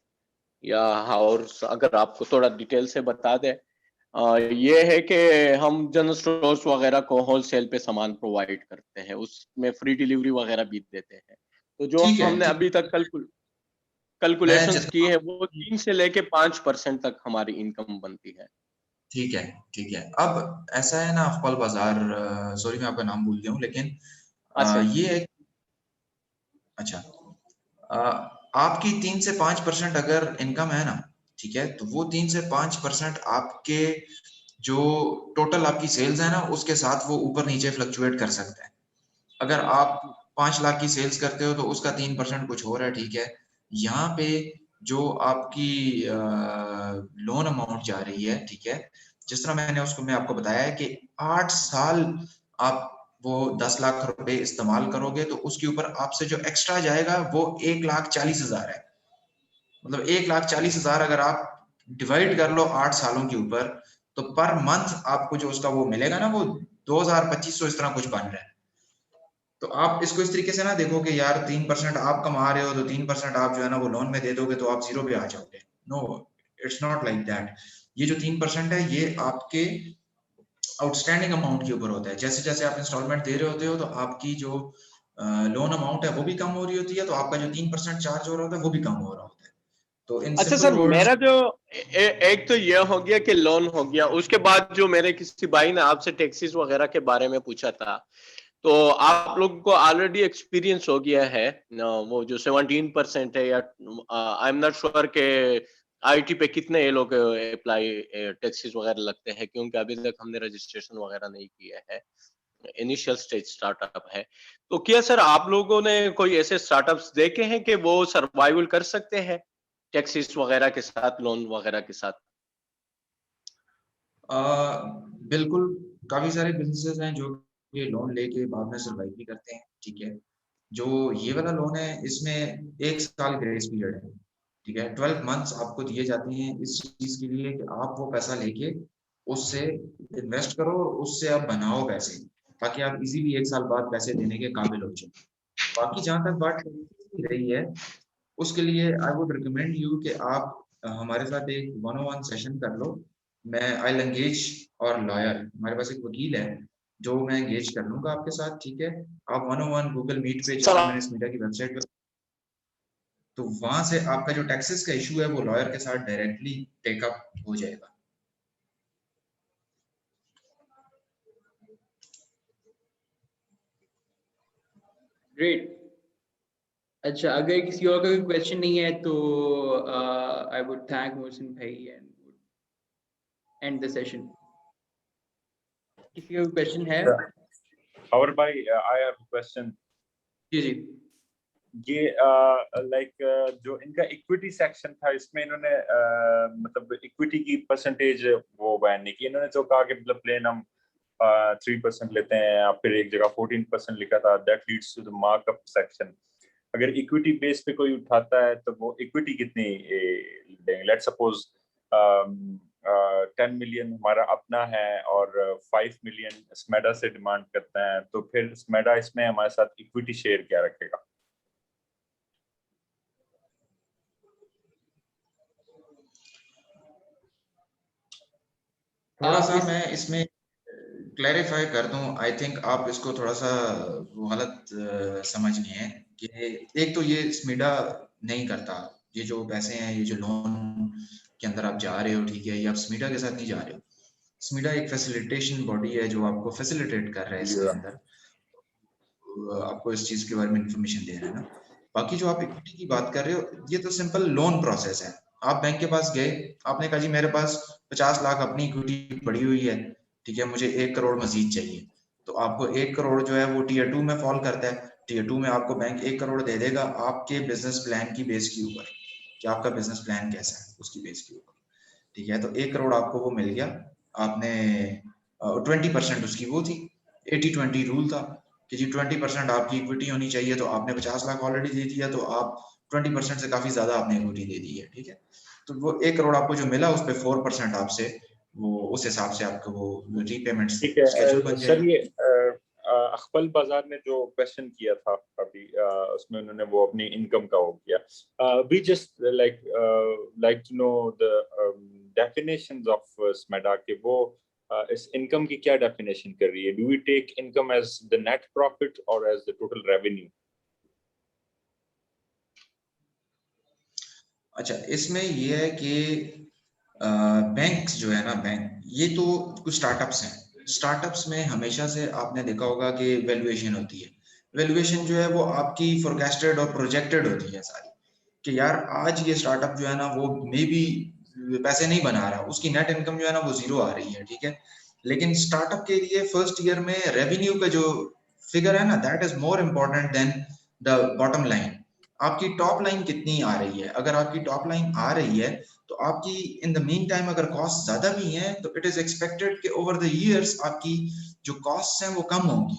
या हाँ, और अगर आपको थोड़ा डिटेल से बता दें, ये है कि हम जनरल स्टोर्स वगैरह को होलसेल पे सामान प्रोवाइड करते हैं, उसमें फ्री डिलीवरी वगैरह भी देते हैं। तो जो ठीक है, हमने ठीक। अभी तक मैं कैलकुलेशंस की जितना है वो 3 से लेके 5% तक हमारी इनकम बनती है। ठीक है, ठीक है। अब ऐसा है ना अक़बाल बाज़ार, सॉरी मैं आपका नाम भूल गया हूँ, लेकिन अच्छा जी। ये है। अच्छा, अ, आपकी 3 से 5% अगर इनकम है ना, ठीक है, तो वो 3 से 5% आपके जो टोटल आपकी सेल्स है ना, उसके साथ वो ऊपर नीचे फ्लक्चुएट कर सकता है। अगर आप 5 लाख की सेल्स करते हो तो उसका 3% कुछ हो रहा है, ठीक है। यहाँ पे जो आपकी लोन अमाउंट जा रही है, ठीक है, जिस तरह मैं आपको बताया है कि 8 साल आप वो 10 लाख रुपए इस्तेमाल करोगे तो उसके ऊपर आपसे जो एक्स्ट्रा जाएगा वो 1,40,000 है। मतलब 1,40,000 अगर आप डिवाइड कर लो 8 सालों के ऊपर, तो पर मंथ आपको जो उसका वो मिलेगा ना, वो 2,200 इस तरह कुछ बन रहा है। तो आप इसको इस तरीके से ना देखो कि यार 3% आप कमा रहे हो तो 3% आप जो है ना वो लोन में दे दोगे तो आप जीरो पे आ जाओगे। No, it's not like that. ये जो 3% है ये आपके आउटस्टैंडिंग अमाउंट के ऊपर होता है। जैसे जैसे आप इंस्टॉलमेंट दे रहे होते हो तो आपकी जो लोन अमाउंट है वो भी कम हो रही होती है, तो आपका जो 3% चार्ज हो रहा होता है वो भी कम हो रहा होता है। तो इन अच्छा सिंपल सर, वर्ड्स, मेरा जो एक तो ये हो गया कि लोन हो गया, उसके बाद जो मेरे किसी भाई ने आपसे टैक्सेस वगैरह के बारे में पूछा था, तो आप लोगों को ऑलरेडी एक्सपीरियंस हो गया है वो जो 17% है, या आई एम नॉट श्योर के आईटी पे कितने ये लोग अप्लाई टैक्सेस वगैरह लगते हैं, क्योंकि अभी तक हमने रजिस्ट्रेशन वगैरह नहीं किया है, इनिशियल स्टेज स्टार्टअप है। तो क्या सर आप लोगों ने कोई ऐसे स्टार्टअप्स देखे हैं कि वो सर्वाइवल कर सकते हैं टैक्सेस वगैरह के साथ, लोन वगैरह के साथ? बिल्कुल, काफी सारे बिजनेसेस हैं जो ये लोन लेके बाद में सर्वाइव भी करते हैं, ठीक है। जो ये वाला लोन है इसमें 1 साल ग्रेस पीरियड है, ठीक है। 12 मंथ्स आपको दिए जाते हैं इस चीज के लिए कि आप वो पैसा लेके उससे इन्वेस्ट करो, उससे आप बनाओ पैसे, ताकि आप इजीली 1 साल बाद पैसे देने के काबिल हो जाए। बाकी जहाँ तक बात रही है, उसके लिए आई वुड रिकमेंड यू कि आप हमारे साथ एक 1-on-1 सेशन कर लो। मैं आई एंगेज और लॉयर, हमारे पास एक वकील है जो मैं एंगेज कर लूंगा आपके साथ, ठीक है। आप 1-on-1 गूगल मीट पे सर जाके मैंने स्मीडा की वेबसाइट पे, तो वहां से आपका जो टैक्सेस का इशू है वो लॉयर के साथ डायरेक्टली टेकअप हो जाएगा। ग्रेट। अच्छा, अगर किसी और का कोई क्वेश्चन नहीं है तो आई वुड थैंक मोहसिन भाई एंड एंड द सेशन। किसी का कोई क्वेश्चन है? और भाई आई हैव क्वेश्चन। जी जी। ये जो इनका इक्विटी सेक्शन था, इसमें इन्होंने मतलब इक्विटी की परसेंटेज वो बयान नहीं की। इन्होंने जो कहा कि मतलब प्लेन हम 3% लेते हैं, या फिर एक जगह 14% लिखा था, that leads to the markup section. अगर इक्विटी बेस पे कोई उठाता है तो वो इक्विटी कितनी देंगे? लेट्स सपोज 10 मिलियन हमारा अपना है और 5 मिलियन स्मेडा से डिमांड करते हैं, तो फिर स्मेडा इसमें हमारे साथ इक्विटी शेयर क्या रखेगा? थोड़ा सा मैं इसमें क्लैरिफाई कर दूं। आई थिंक आप इसको थोड़ा सा वो गलत समझ गए हैं कि एक तो ये स्मीडा नहीं करता। ये जो पैसे हैं, ये जो लोन के अंदर आप जा रहे हो, ठीक है, ये आप स्मीडा के साथ नहीं जा रहे हो। स्मीडा एक फैसिलिटेशन बॉडी है जो आपको फैसिलिटेट कर रहा है इसके अंदर, आपको इस चीज के बारे में इंफॉर्मेशन दे रहा है ना। बाकी जो आप इक्विटी की बात कर रहे हो, ये तो सिंपल लोन प्रोसेस है। आप बैंक के पास गए, आपने कहा जी मेरे पास 50 लाख अपनी इक्विटी पड़ी हुई है, ठीक है, मुझे 1 करोड़ मजीद चाहिए। तो आपको 1 करोड़ जो है वो टीयर 2 में फॉल करता है। टियर 2 में आपको बैंक 1 करोड़ दे देगा आपके बिजनेस प्लान की बेस के ऊपर कि आपका बिजनेस प्लान कैसा है उसकी बेस के ऊपर, ठीक है। तो 1 करोड़ आपको वो मिल गया, आपने 20% उसकी वो थी, 80-20 रूल था कि जी 20% आपकी इक्विटी होनी चाहिए, तो आपने 50 लाख ऑलरेडी दे दिया, तो आप 20% से काफी ज्यादा आपने इक्विटी दे दी है, ठीक है। तो वो 1 करोड़ आपको जो मिला उस पे 4% आपसे वो उस हिसाब से आपको वो रीपेमेंट्स ठीक है स्केड्यूल बन सर। जाएगी। ये अखबल बाजार ने जो क्वेश्चन किया था अभी, उसमें उन्होंने वो अपनी इनकम का वो किया। We just like to know the definitions of SMEDA के वो इस इनकम की क्या डेफिनेशन कर रही है? Do we take income as the net profit और एज द टोटल रेवेन्यू? अच्छा, इसमें ये है कि बैंक जो है ना, बैंक ये तो कुछ स्टार्टअप्स हैं, स्टार्टअप्स में हमेशा से आपने देखा होगा कि वैल्यूएशन होती है। वैल्यूएशन जो है वो आपकी फोरकास्टेड और प्रोजेक्टेड होती है सारी, कि यार आज ये स्टार्टअप जो है ना वो मे बी पैसे नहीं बना रहा, उसकी नेट इनकम जो है ना वो जीरो आ रही है, ठीक है। लेकिन स्टार्टअप के लिए फर्स्ट ईयर में रेवेन्यू का जो फिगर है ना, that is more important then the bottom line. आपकी टॉप लाइन कितनी आ रही है, अगर आपकी टॉप लाइन आ रही है तो आपकी इन द मीन टाइम अगर कॉस्ट ज्यादा भी है तो इट इज एक्सपेक्टेड कि ओवर द इयर्स आपकी जो कॉस्ट हैं वो कम होंगी,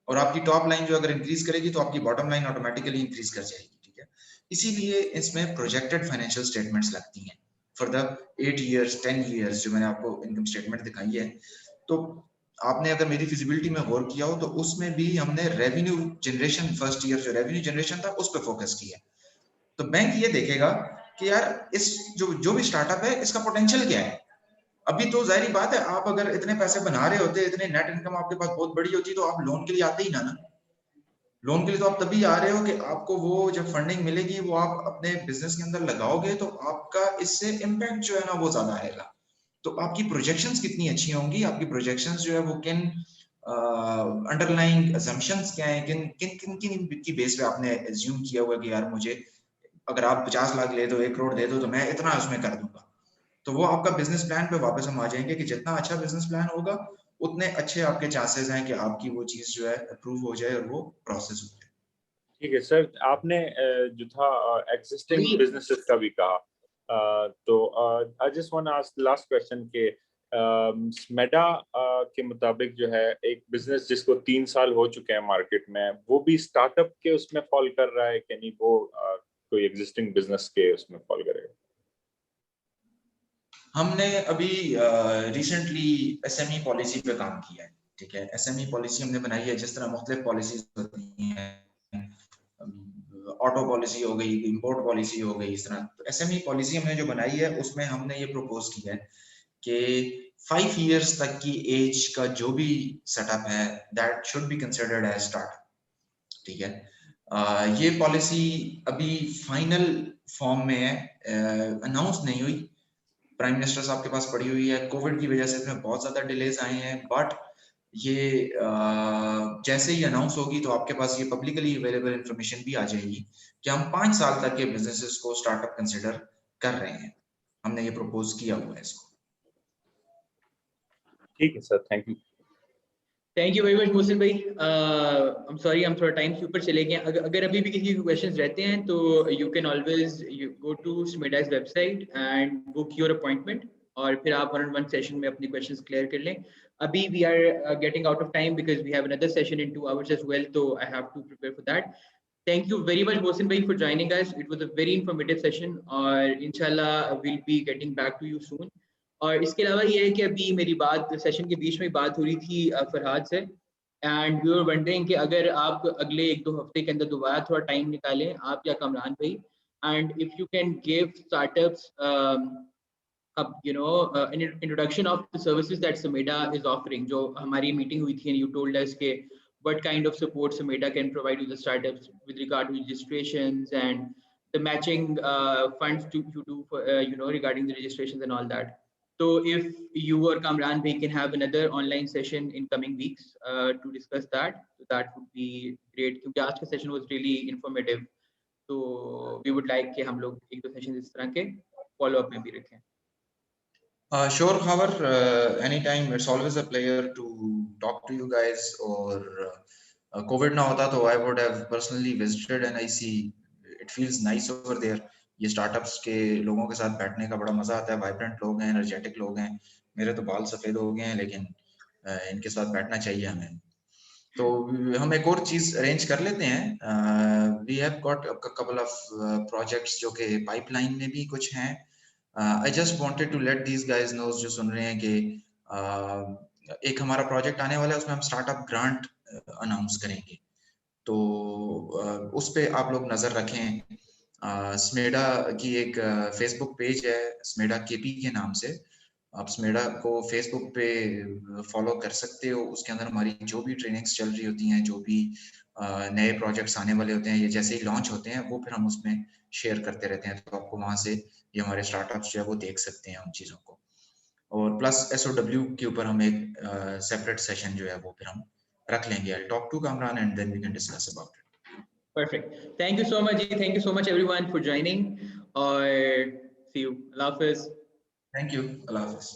और आपकी टॉप लाइन जो अगर इंक्रीज करेगी तो आपकी बॉटम लाइन ऑटोमेटिकली इंक्रीज कर जाएगी, ठीक है। इसीलिए इसमें प्रोजेक्टेड फाइनेंशियल स्टेटमेंट्स लगती हैं फॉर द 8 ईयर्स 10 ईयर्स, जो मैंने आपको इनकम स्टेटमेंट दिखाई है। तो आपने अगर मेरी फिजिबिलिटी में गौर किया हो तो उसमें भी हमने रेवेन्यू जनरेशन, फर्स्ट ईयर जो रेवेन्यू जनरेशन था उस पर फोकस किया। तो बैंक ये देखेगा कि यार इस जो भी स्टार्टअप है इसका पोटेंशियल क्या है। अभी तो जाहिर बात है, आप अगर इतने पैसे बना रहे होते, इतने नेट इनकम आपके पास बहुत बड़ी होती, तो आप लोन के लिए आते ही ना। लोन के लिए तो आप तभी आ रहे हो कि आपको वो जब फंडिंग मिलेगी वो आप अपने बिजनेस के अंदर लगाओगे तो आपका इससे इम्पैक्ट जो है ना वो ज्यादा आएगा। तो आपकी प्रोजेक्शंस कितनी अच्छी होंगी, आपकी प्रोजेक्शंस जो है वो किन अंडरलाइंग असम्पशंस क्या है, किन किन किन किन की बेस पे आपने एज्यूम किया हुआ कि यार मुझे अगर आप 50 लाख ले दो, 1 करोड़ दे दो तो मैं इतना उसमें कर दूंगा। तो वो आपका बिजनेस प्लान पे वापस हम आ जाएंगे कि जितना अच्छा बिजनेस प्लान होगा उतने अच्छे आपके चांसेस हैं कि आपकी वो चीज जो है अप्रूव हो जाए और वो प्रोसेस हो जाए। ठीक है सर, आपने जो था एग्जिस्टिंग बिजनेसेस का भी कहा, तो I just want to ask last question के स्मेडा के मुताबिक जो है एक बिजनेस जिसको 3 साल हो चुके हैं मार्केट में, वो भी स्टार्टअप के उसमें फॉल कर रहा है कि नहीं, वो कोई एग्जिस्टिंग बिजनेस के उसमें फॉल करेगा? हमने अभी रिसेंटली एसएमई पॉलिसी पे काम किया है, ठीक है। एसएमई पॉलिसी हमने बनाई है, जिस तरह मुख्तलिफ पॉलिसीज होती हैं, ऑटो पॉलिसी हो गई, इंपोर्ट पॉलिसी हो गई, इस तरह। तो एसएमई पॉलिसी हमने जो बनाई है उसमें हमने ये प्रपोज किया है कि 5 इयर्स तक की एज का जो भी सेटअप है that should be considered as startup, ठीक है। ये पॉलिसी अभी फाइनल फॉर्म में है, अनाउंस नहीं हुई, प्राइम मिनिस्टर साहब के पास पड़ी हुई है। कोविड की वजह से इसमें बहुत ज्यादा डिलेज आए हैं, बट ये जैसे ही अनाउंस होगी तो आपके पास ये पब्लिकली अवेलेबल इंफॉर्मेशन भी आ जाएगी कि हम 5 साल तक के बिजनेसेस को स्टार्टअप कंसिडर कर रहे हैं। हमने ये प्रपोज किया हुआ है इसको। ठीक है sir, thank you. Thank you very much Mohsin भाई। आई एम सॉरी हम थोड़ा टाइम से ऊपर चले गए। अगर अभी भी किसी के क्वेश्चंस रहते हैं तो you can always go to SMEDA's website and book your appointment, और फिर आप 1-on-1 सेशन में अपने क्वेश्चंस क्लियर कर लें। अभी we are getting out of time because we have another session in 2 hours as well, तो I have to prepare for that. Thank you very much Mohsin भाई for joining us. It was a very informative session और इंशाल्लाह we'll be getting back to you soon. और इसके अलावा ये है कि अभी मेरी बात सेशन के बीच में बात हो रही थी फरहाद से, एंड वी वर वंडरिंग कि अगर आप अगले 1-2 हफ्ते के अंदर दोबारा थोड़ा टाइम निकालें आप या कमरान भाई, and if you can give startups an introduction of the services that Sameda is offering. जो हमारी मीटिंग हुई थी and you told us के what kind of support Sameda can provide to the startups with regard to registrations and the matching funds you do for regarding the registrations and all that. So if you or Kamran Bhai can have another online session in coming weeks to discuss that, so that would be great क्योंकि आज का session was really informative. So we would like कि हम लोग 1-2 sessions इस तरह के follow up में भी रखें. Sure, Khabar. Anytime. It's always a pleasure to talk to you guys or Covid ना होता तो I would have personally visited and I see it feels nice over there. ये स्टार्टअप्स के लोगों के साथ बैठने का बड़ा मजा आता है, वाइब्रेंट लोग हैं, एनर्जेटिक लोग हैं। मेरे तो बाल सफेद हो गए हैं, लेकिन इनके साथ बैठना चाहिए हमें। तो हम एक और चीज अरेंज कर लेते हैं। We have got couple of projects जो कि पाइपलाइन में भी कुछ हैं। I just wanted to let these guys know जो सुन रहे हैं कि एक हमारा प्रोजेक्ट आने वाला है, उसमें हम स्टार्टअप ग्रांट अनाउंस करेंगे, तो उस पे आप लोग नजर रखें। स्मेडा की एक फेसबुक पेज है, स्मेडा केपी के नाम से। आप स्मेडा को फेसबुक पे फॉलो कर सकते हो। उसके अंदर हमारी जो भी ट्रेनिंग्स चल रही होती हैं, जो भी नए प्रोजेक्ट्स आने वाले होते हैं, ये जैसे ही लॉन्च होते हैं वो फिर हम उसमें शेयर करते रहते हैं। तो आपको वहां से ये हमारे स्टार्टअप्स जो है वो देख सकते हैं उन चीज़ों को। और प्लस SOW के ऊपर हम एक सेपरेट सेशन जो है वो फिर हम रख लेंगे। I'll talk to Kamran and then we can discuss about it. Perfect. Thank you so much, Ji. Thank you so much everyone for joining. Or see you. Allah Hafiz. Thank you. Allah Hafiz.